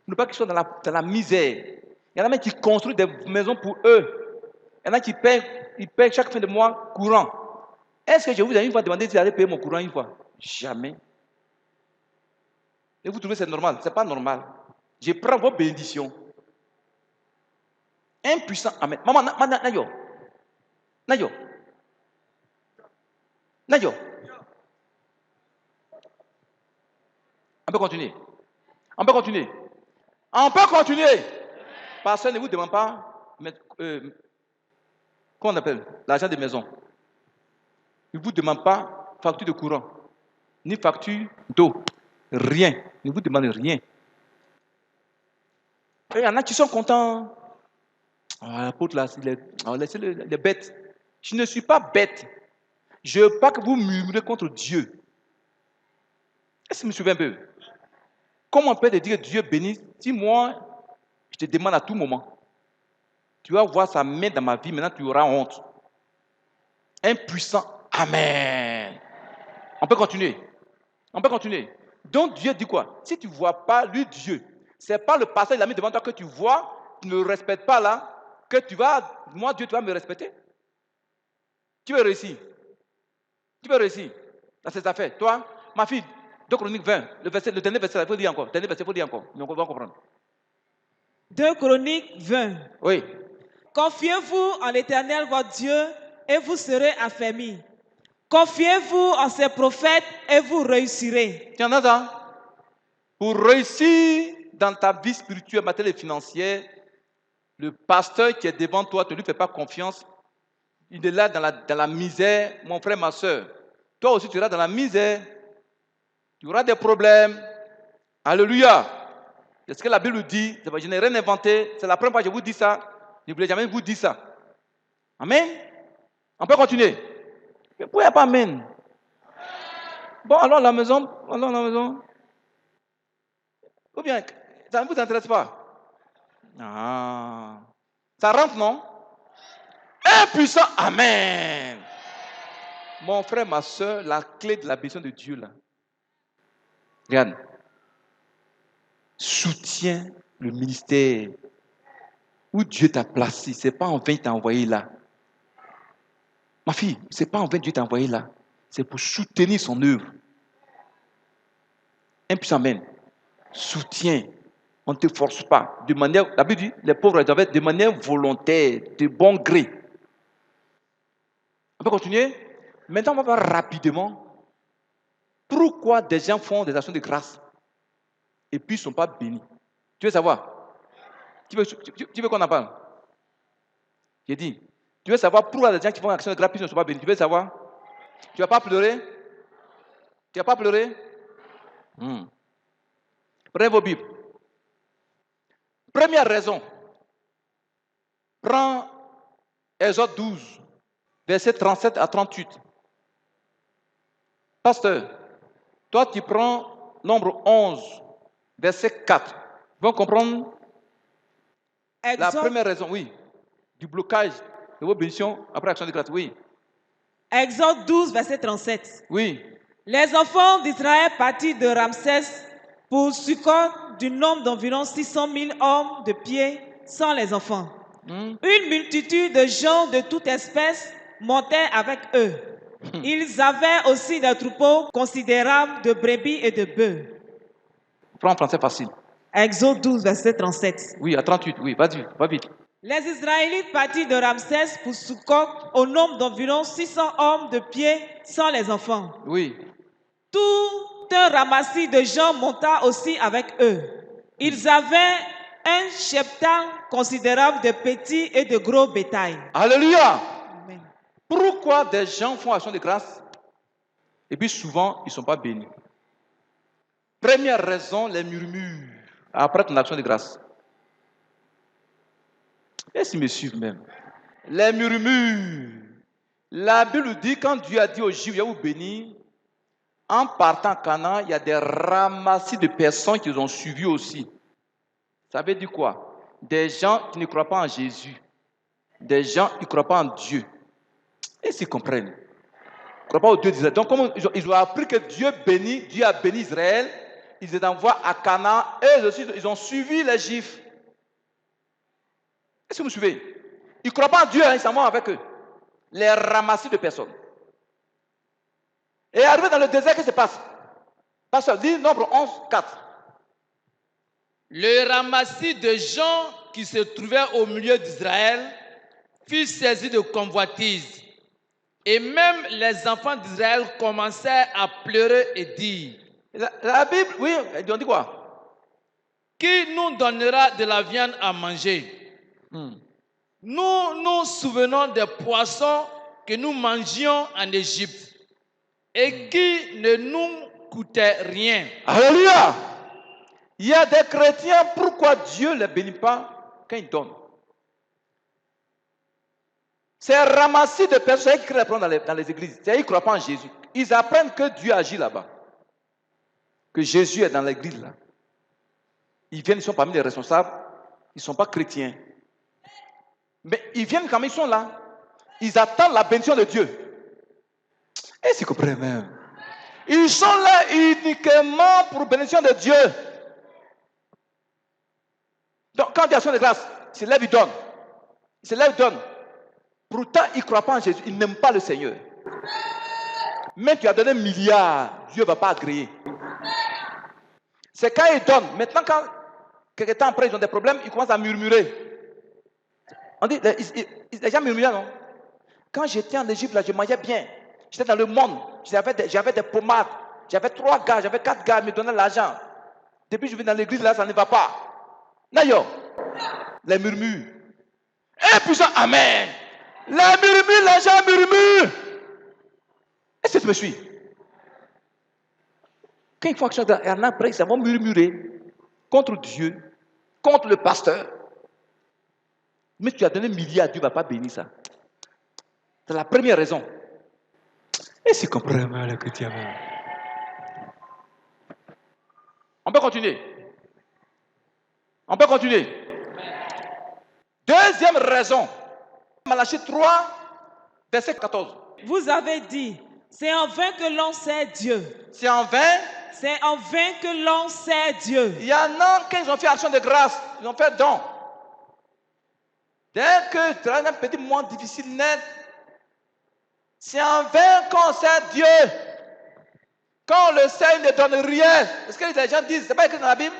Ne pas qu'ils soient dans la misère. Il y en a même qui construisent des maisons pour eux. Il y en a qui ils payent chaque fin de mois courant. Est-ce que je vous ai une fois demandé si j'allais payer mon courant une fois? Jamais. Et vous trouvez que c'est normal? Ce n'est pas normal. Je prends vos bénédictions. Un puissant Amen. Maman, Nayo. Nayo. Nayo. On peut continuer. On peut continuer. On peut continuer. Personne ne vous demande pas, comment on appelle? L'argent de maison. Il ne vous demande pas facture de courant, ni facture d'eau. Rien. Il ne vous demande rien. Et il y en a qui sont contents. L'apôtre là, les bêtes. Je ne suis pas bête. Je ne veux pas que vous murmurez contre Dieu. Est-ce que vous me suivez un peu? Comment on peut te dire que Dieu bénisse si moi, je te demande à tout moment? Tu vas voir sa main dans ma vie, maintenant tu auras honte. Un puissant Amen. On peut continuer. On peut continuer. Donc Dieu dit quoi? Si tu ne vois pas lui, Dieu, ce n'est pas le pasteur il a mis devant toi que tu vois, tu ne le respectes pas là, que tu vas, moi Dieu, tu vas me respecter. Tu veux réussir. Tu veux réussir dans cette affaire. Toi, ma fille, 2 Chroniques 20, le dernier verset, il faut lire encore. Le dernier verset, il faut lire encore. Mais on va comprendre. 2 Chroniques 20. Oui. Confiez-vous en l'Éternel votre Dieu et vous serez affermis. Confiez-vous en ses prophètes et vous réussirez. Tu en as ça? Pour réussir dans ta vie spirituelle, matérielle et financière, le pasteur qui est devant toi, tu ne lui fais pas confiance. Il est là dans la misère, mon frère, ma soeur. Toi aussi, tu seras dans la misère. Tu auras des problèmes. Alléluia. C'est ce que la Bible dit. Je n'ai rien inventé. C'est la première fois que je vous dis ça. Je ne voulais jamais vous dire ça. Amen. On peut continuer. Mais pourquoi il n'y a pas Amen? Bon, allons à la maison. Allons à la maison. Ou bien, ça ne vous intéresse pas? Ah. Ça rentre, non? Un puissant Amen. Mon frère, ma soeur, la clé de la bénédiction de Dieu, là. Regarde. Soutiens le ministère où Dieu t'a placé. Ce n'est pas en vain qu'il t'a envoyé là. Ma fille, ce n'est pas en vain que Dieu t'a envoyé là. C'est pour soutenir son œuvre. Un puissant Amen. Soutiens. On ne te force pas. De manière, la Bible dit, les pauvres doivent être de manière volontaire, de bon gré. On peut continuer? Maintenant, on va voir rapidement pourquoi des gens font des actions de grâce et puis ils ne sont pas bénis. Tu veux savoir? Tu veux qu'on en parle? J'ai dit, tu veux savoir pourquoi des gens qui font des actions de grâce et puis ils ne sont pas bénis? Tu veux savoir? Tu ne vas pas pleurer? Tu ne vas pas pleurer? Prenez vos Bibles. Première raison. Prends Exode 12, versets 37 à 38. Pasteur, toi tu prends Nombre 11, verset 4. Ils vont comprendre la première raison, oui, du blocage de vos bénédictions après l'action de grâce, oui. Exode 12, verset 37. Oui. Les enfants d'Israël partirent de Ramsès pour Sukkot du nombre d'environ 600 000 hommes de pied sans les enfants. Une multitude de gens de toute espèce montaient avec eux. Ils avaient aussi des troupeaux considérables de brebis et de bœufs. Prends en français facile. Exode 12, verset 37. Oui, à 38, oui, vas-y, va vite. Les Israélites partirent de Ramsès pour Sukkot au nombre d'environ 600 hommes de pied sans les enfants. Oui. Tout un ramassis de gens monta aussi avec eux. Ils avaient un cheptel considérable de petits et de gros bétail. Alléluia. Amen. Pourquoi des gens font action de grâce et puis souvent ils ne sont pas bénis? Première raison, les murmures après ton action de grâce. Est-ce qu'ils me suivent même? Les murmures. La Bible dit, quand Dieu a dit aux Juifs, je vais vous bénir, en partant à Canaan, il y a des ramassis de personnes qui ont suivi aussi. Ça veut dire quoi? Des gens qui ne croient pas en Jésus. Des gens qui ne croient pas en Dieu. Est-ce qu'ils comprennent? Ils ne croient pas au Dieu d'Israël. Donc, comme ils ont appris que Dieu a béni Israël, ils les envoient à Canaan, et eux aussi, ils ont suivi les Juifs. Est-ce que vous me suivez? Ils ne croient pas en Dieu, ils s'en vont avec eux. Les ramassis de personnes. Et arrivé dans le désert, qu'est-ce qui se passe? Pasteur, dit nombre 11, 4. Le ramassis de gens qui se trouvaient au milieu d'Israël fut saisi de convoitise. Et même les enfants d'Israël commençaient à pleurer et dire, La Bible, oui, on dit quoi? qui nous donnera de la viande à manger? Nous nous souvenons des poissons que nous mangions en Égypte et qui ne nous coûtaient rien. Alléluia! Il y a des chrétiens, pourquoi Dieu ne les bénit pas quand ils donnent? C'est ramassis de personnes qui créent dans les églises. C'est-à-dire qu'ils ne croient pas en Jésus. Ils apprennent que Dieu agit là-bas. Que Jésus est dans l'église là. Ils viennent, ils sont parmi les responsables. Ils ne sont pas chrétiens. Mais ils viennent quand ils sont là. Ils attendent la bénédiction de Dieu. Est-ce qu'ils comprennent même? Ils sont là uniquement pour la bénédiction de Dieu. Donc quand il y a action de grâce, ils se lèvent, ils donnent. Ils se lèvent, ils donnent. Pourtant, ils ne croient pas en Jésus. Ils n'aiment pas le Seigneur. Même tu as donné 1 milliard, Dieu ne va pas agréer. C'est quand ils donnent. Maintenant, quand quelques temps après, ils ont des problèmes, ils commencent à murmurer. On dit, les gens murmuraient, non? Quand j'étais en Égypte, là, je mangeais bien. J'étais dans le monde. J'avais des pommades. J'avais 3 gars, j'avais 4 gars, ils me donnaient l'argent. Depuis que je vais dans l'église, là, ça ne va pas. D'ailleurs, les murmures. Et puis ça, amen. Les murmures, les gens murmurent. Est-ce que tu me suis? Quand ils font action, après, ils vont murmurer contre Dieu, contre le pasteur. Mais tu as donné 1 milliard, Dieu ne va pas bénir ça. C'est la première raison. Et c'est comprenez le chrétien. On peut continuer. On peut continuer. Deuxième raison. Malachie 3, verset 14. Vous avez dit, c'est en vain que l'on sait Dieu. C'est en vain. C'est en vain que l'on sait Dieu. Il y en a qui ont fait action de grâce, ils ont fait don. Dès que tu as un petit moment difficile net, c'est en vain qu'on sait Dieu. Quand on le sait, il ne donne rien. Est-ce que les gens disent, c'est pas écrit dans la Bible?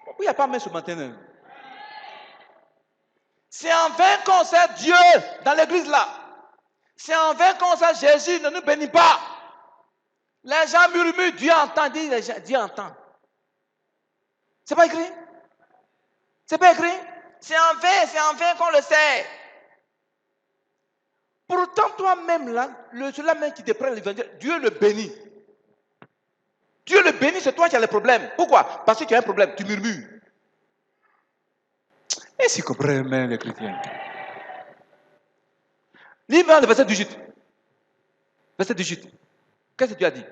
Pourquoi il n'y a pas même ce matin? C'est en vain qu'on sait Dieu dans l'église là. C'est en vain qu'on sait Jésus ne nous bénit pas. Les gens murmurent, Dieu entend, Dieu entend. C'est pas écrit? C'est pas écrit? C'est en vain qu'on le sait. Pourtant, toi-même là, celui-là même qui te prend l'évangile, Dieu le bénit. Dieu le bénit, c'est toi qui as le problème. Pourquoi? Parce que tu as un problème, tu murmures. Est-ce que vous comprenez même les chrétiens? Livre le verset 18. Verset 18. Qu'est-ce que tu as dit?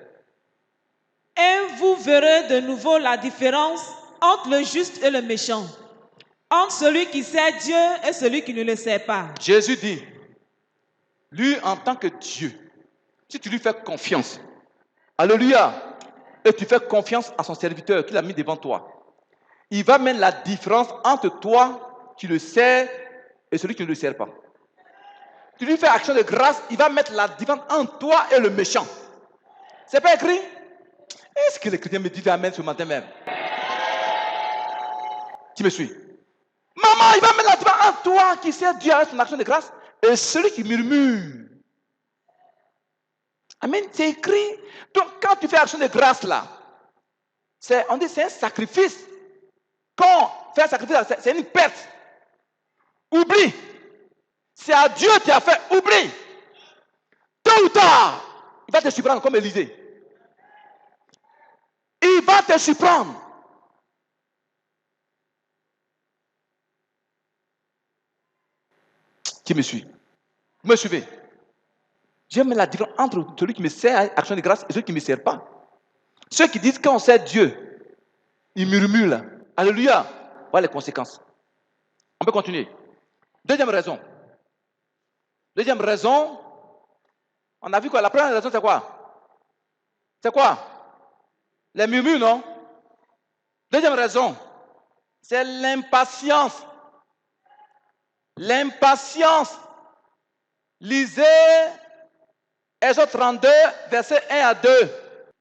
Et vous verrez de nouveau la différence entre le juste et le méchant, entre celui qui sait Dieu et celui qui ne le sait pas. Jésus dit, lui en tant que Dieu, si tu lui fais confiance, alléluia, et tu fais confiance à son serviteur qu'il a mis devant toi, il va mettre la différence entre toi qui le sers et celui qui ne le sert pas. Tu lui fais action de grâce, il va mettre la différence entre toi et le méchant. C'est pas écrit? Est-ce que les chrétiens me disent amen ce matin même? Tu me suis? Maman, il va mettre la différence entre toi qui sert Dieu avec son action de grâce et celui qui murmure. Amen, c'est écrit. Donc quand tu fais action de grâce là, on dit c'est un sacrifice quand faire un sacrifice, c'est une perte. Oublie. C'est à Dieu qui a fait. Oublie. Tôt ou tard, il va te surprendre comme Élisée. Il va te surprendre. Qui me suit? Vous me suivez? J'aime la différence entre celui qui me sert à action de grâce et celui qui ne me sert pas. Ceux qui disent quand on sert Dieu, ils murmurent là. Alléluia. Voilà les conséquences. On peut continuer. Deuxième raison. Deuxième raison, on a vu quoi? La première raison, c'est quoi? C'est quoi? Les murmures, non? Deuxième raison, c'est l'impatience. L'impatience. Lisez Exode 32, verset 1 à 2.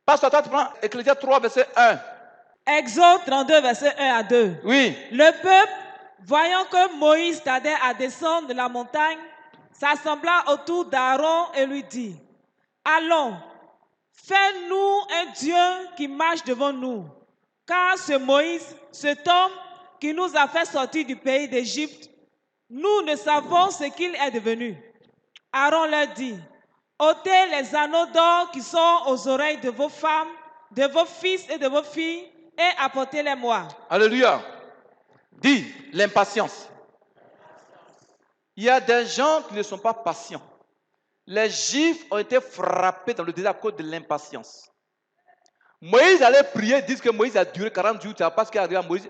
Pasteur, toi, tu prends Ecclésiaste 3, verset 1. Exode 32, verset 1 à 2. Oui. Le peuple, voyant que Moïse tardait à descendre de la montagne, s'assembla autour d'Aaron et lui dit, allons, fais-nous un Dieu qui marche devant nous. Car ce Moïse, cet homme qui nous a fait sortir du pays d'Égypte, nous ne savons ce qu'il est devenu. Aaron leur dit, ôtez les anneaux d'or qui sont aux oreilles de vos femmes, de vos fils et de vos filles, et apportez-les-moi. Alléluia. Dis l'impatience. Il y a des gens qui ne sont pas patients. Les Juifs ont été frappés dans le désert à cause de l'impatience. Moïse allait prier, disent que Moïse a duré 40 jours, parce qu'il arrive à Moïse,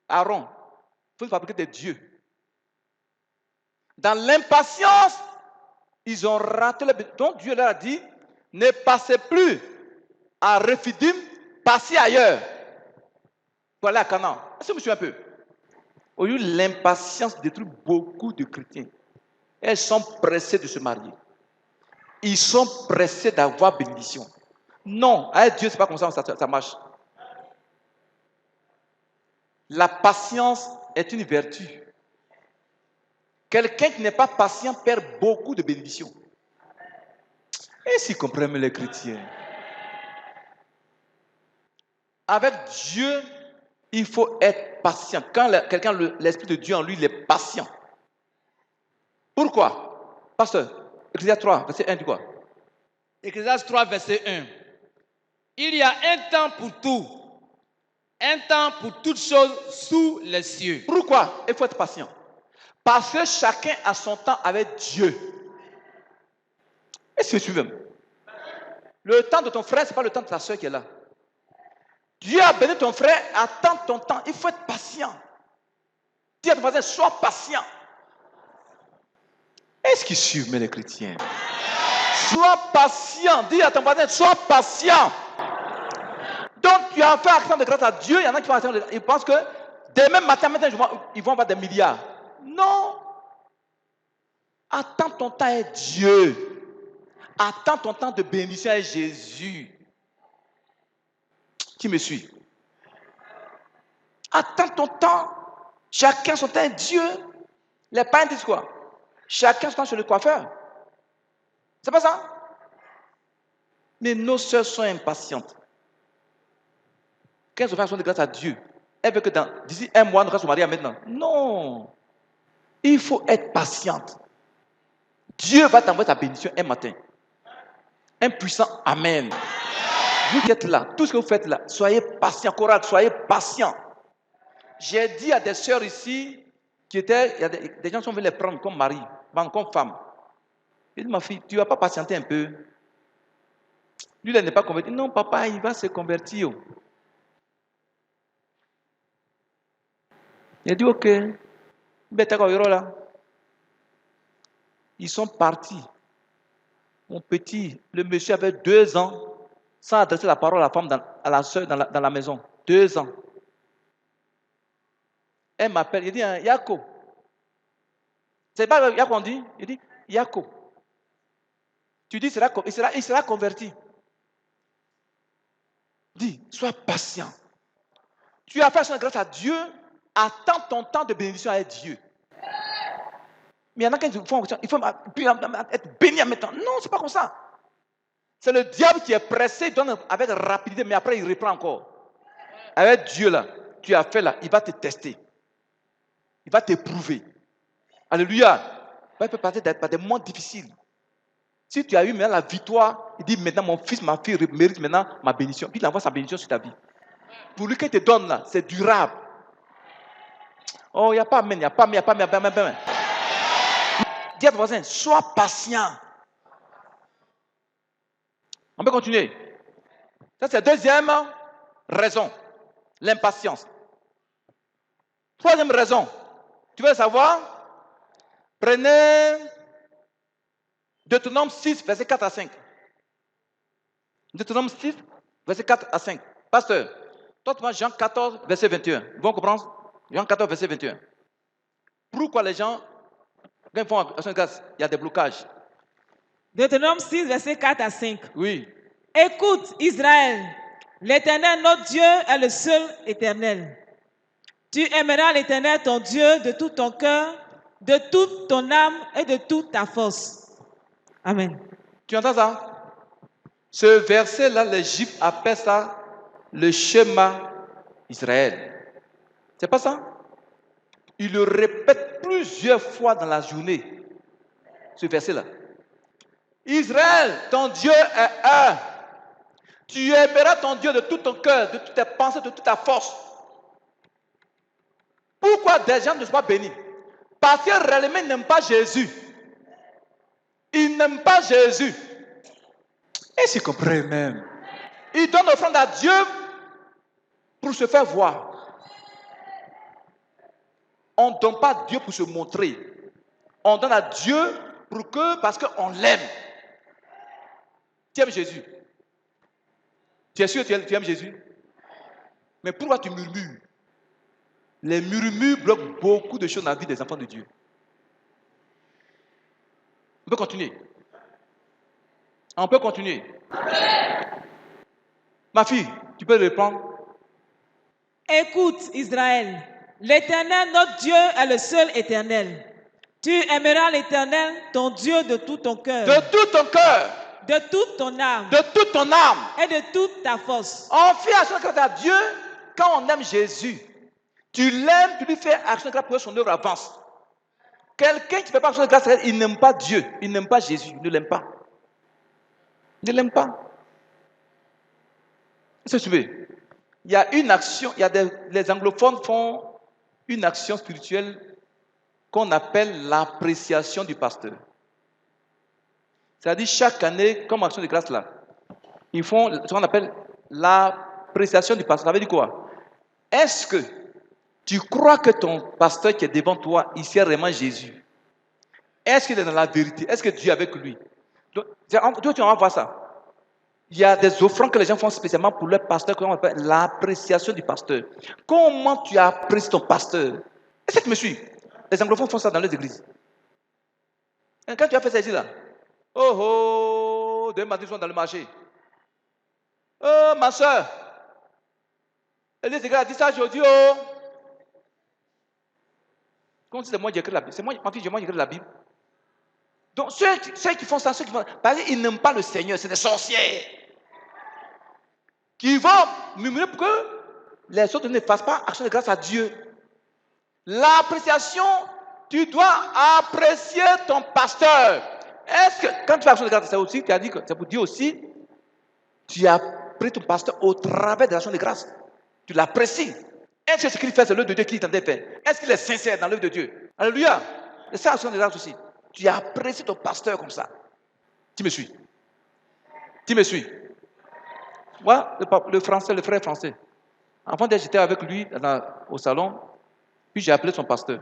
Aaron, il faut fabriquer des dieux. Dans l'impatience, ils ont raté le but. Donc Dieu leur a dit, ne passez plus à Rephidim, passez ailleurs. Pour aller à Canaan. Est-ce que vous me suivez un peu? Aujourd'hui, l'impatience détruit beaucoup de chrétiens. Elles sont pressées de se marier. Ils sont pressés d'avoir bénédiction. Non, avec Dieu, ce n'est pas comme ça marche. La patience est une vertu. Quelqu'un qui n'est pas patient perd beaucoup de bénédictions. Et s'ils comprennent les chrétiens. Avec Dieu, il faut être patient. Quand quelqu'un, l'Esprit de Dieu en lui, il est patient. Pourquoi? Pasteur, Ecclésiaste 3, verset 1, dit quoi? Ecclésiaste 3, verset 1. Il y a un temps pour tout, un temps pour toutes choses sous les cieux. Pourquoi il faut être patient? Parce que chacun a son temps avec Dieu. Est-ce que tu veux? Le temps de ton frère, ce n'est pas le temps de ta soeur qui est là. Dieu a béni ton frère, attends ton temps. Il faut être patient. Dis à ton voisin, sois patient. Est-ce qu'ils suivent les chrétiens? Sois patient. Dis à ton voisin, sois patient. Donc tu as fait action de grâce à Dieu. Il y en a qui font action de grâce. Ils pensent que demain matin, ils vont avoir des milliards. Non. Attends ton temps avec Dieu. Attends ton temps de bénédiction avec Jésus. Qui me suit? Attends ton temps. Chacun son temps avec Dieu. Les parents disent quoi? Chacun son temps chez le coiffeur. C'est pas ça? Mais nos sœurs sont impatientes. Quand elles ont fait action de grâce à Dieu, elles veulent que d'ici un mois, nous allons se marier maintenant. Non. Il faut être patiente. Dieu va t'envoyer ta bénédiction un matin. Un puissant Amen. Vous qui êtes là, tout ce que vous faites là, soyez patients, courage, soyez patients. J'ai dit à des sœurs ici, il y a des gens qui sont venus les prendre comme mari, comme femme. J'ai dit, ma fille, tu ne vas pas patienter un peu? Lui, il n'est pas converti. Non, papa, il va se convertir. Il a dit, ok. Ils sont partis. Mon petit, le monsieur avait 2 ans sans adresser la parole à la femme, à la soeur dans la maison. 2 ans. Elle m'appelle, il dit, Yako. C'est pas Yako on dit? Il dit, Yako. Tu dis, il sera converti. Dis, sois patient. Tu as fait grâce à Dieu, attends ton temps de bénédiction avec Dieu. Mais il y en a qui font, il faut être béni en maintenant. Non, c'est pas comme ça. C'est le diable qui est pressé, il donne avec rapidité, mais après il reprend encore. Avec Dieu là. tu as fait là, il va te tester. Il va t'éprouver. Alléluia. Il peut passer par des moments difficiles. Si tu as eu maintenant la victoire, il dit maintenant mon fils, ma fille mérite maintenant ma bénédiction. Puis il envoie sa bénédiction sur ta vie. Pour lui qu'il te donne là, c'est durable. Oh, il n'y a pas amen, il n'y a pas amen, il n'y a pas amen. Dis à ton voisin, sois patient. On peut continuer. Ça, c'est la deuxième raison. L'impatience. Troisième raison. Tu veux savoir? Prenez Deutéronome 6, verset 4 à 5. Deutéronome 6, verset 4 à 5. Pasteur, toi, tu vois Jean 14, verset 21. Ils vont comprendre? Jean 14, verset 21. Pourquoi les gens, quand ils font action de grâce, il y a des blocages? Deutéronome 6, verset 4 à 5. Oui. Écoute, Israël, l'Éternel, notre Dieu, est le seul éternel. Tu aimeras l'Éternel, ton Dieu, de tout ton cœur, de toute ton âme et de toute ta force. Amen. Tu entends ça? Ce verset-là, les Juifs appellent ça le schéma Israël. C'est pas ça? Il le répète plusieurs fois dans la journée, ce verset-là. Israël, ton Dieu est un. Tu aimeras ton Dieu de tout ton cœur, de toutes tes pensées, de toute ta force. Pourquoi des gens ne sont pas bénis? Parce que réellement, ils n'aiment pas Jésus. Ils n'aiment pas Jésus. Et c'est compris même. Ils donnent offrande à Dieu pour se faire voir. On ne donne pas à Dieu pour se montrer. On donne à Dieu parce qu'on l'aime. Tu aimes Jésus? Tu es sûr que tu aimes Jésus? Mais pourquoi tu murmures? Les murmures bloquent beaucoup de choses dans la vie des enfants de Dieu. On peut continuer. On peut continuer. Ma fille, tu peux répondre. Écoute, Israël, l'Éternel, notre Dieu, est le seul éternel. Tu aimeras l'Éternel, ton Dieu, de tout ton cœur. De tout ton cœur. De toute ton âme. De toute ton âme. Et de toute ta force. On fait action de grâce à Dieu quand on aime Jésus. Tu l'aimes, tu lui fais action de grâce pour que son œuvre avance. Quelqu'un qui ne fait pas action de grâce, il n'aime pas Dieu, il n'aime pas Jésus, il ne l'aime pas. Il ne l'aime pas. Est-ce que tu veux? Il y a une action, les anglophones font une action spirituelle qu'on appelle l'appréciation du pasteur. C'est-à-dire chaque année, comme action de grâce là, ils font ce qu'on appelle l'appréciation du pasteur. Ça veut dire quoi? Est-ce que tu crois que ton pasteur qui est devant toi, il sait vraiment Jésus? Est-ce qu'il est dans la vérité? Est-ce que Dieu est avec lui? Donc, tu vas voir ça. Il y a des offrandes que les gens font spécialement pour leur pasteur, qu'on appelle l'appréciation du pasteur. Comment tu apprécies ton pasteur? Est-ce que tu me suis? Les anglophones font ça dans les églises. Et quand tu as fait ça ici là, oh, demain matin, ils sont dans le marché. Oh, ma soeur, Élise a dit ça aujourd'hui, oh. Comme si c'est moi qui écris la Bible. C'est moi, ma fille, j'ai moi qui écris la Bible. Donc, ceux qui font ça, parce qu'ils n'aiment pas le Seigneur, c'est des sorciers. Qui vont murmurer pour que les autres ne fassent pas action de grâce à Dieu. L'appréciation, tu dois apprécier ton pasteur. Est-ce que, quand tu fais action de grâce, c'est aussi, tu as dit que c'est pour Dieu aussi, tu apprécies ton pasteur au travers de l'action de grâce. Tu l'apprécies. Est-ce que ce qu'il fait, c'est l'œuvre de Dieu qu'il t'entendait faire? Est-ce qu'il est sincère dans l'œuvre de Dieu? Alléluia. C'est ça l'action de grâce aussi. Tu apprécies ton pasteur comme ça. Tu me suis? Tu me suis? Moi, le frère français. Avant d'être, j'étais avec lui au salon, puis j'ai appelé son pasteur.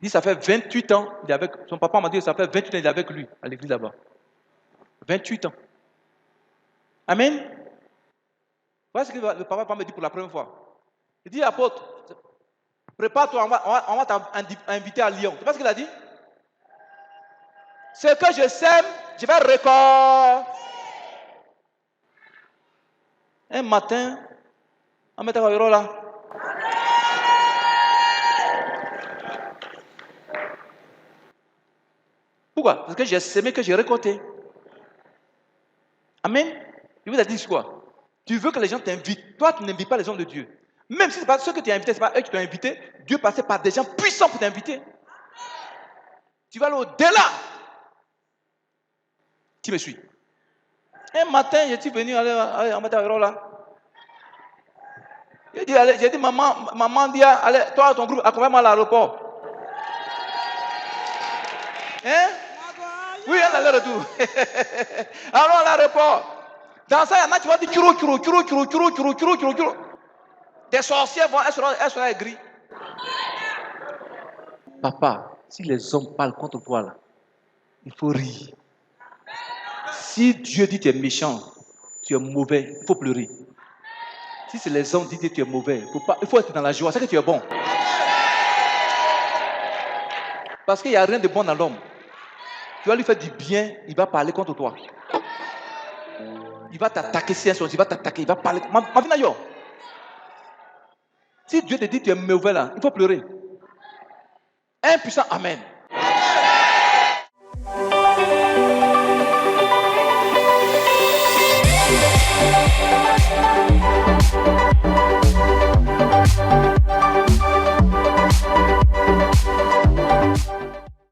Il dit, ça fait 28 ans, il est avec, son papa m'a dit, ça fait 28 ans, il est avec lui, à l'église là-bas. 28 ans. Amen. Voilà ce que le papa m'a dit pour la première fois. Il dit, apôtre, prépare-toi, on va t'inviter à Lyon. Tu vois ce qu'il a dit? Ce que je sème, je vais récolter. Un matin, on met à là. Pourquoi? Parce que j'ai semé, que j'ai récolté. Amen. Il vous a dit quoi? Tu veux que les gens t'invitent. Toi, tu n'invites pas les hommes de Dieu. Même si ce n'est pas ceux que tu as invités, ce n'est pas eux qui t'ont invité, Dieu passait par des gens puissants pour t'inviter. Tu vas aller au-delà. Tu me suis. Un matin, je suis venu aller en matin là. J'ai dit, maman dit, allez, toi, ton groupe, accompagne-moi à l'aéroport. Hein? Oui, on a l'air-retour. Allons à l'aéroport. Dans ça, il y en a qui vont dire churro. Des sorcières vont, elles seront aigries. Papa, si les hommes parlent contre toi là, il faut rire. Si Dieu dit que tu es méchant, tu es mauvais, il faut pleurer. Si c'est les hommes qui disent que tu es mauvais, il faut être dans la joie, c'est que tu es bon. Parce qu'il n'y a rien de bon dans l'homme. Tu vas lui faire du bien, il va parler contre toi. Il va t'attaquer, si il va t'attaquer, il va parler. Si Dieu te dit que tu es mauvais là, il faut pleurer. Un puissant Amen.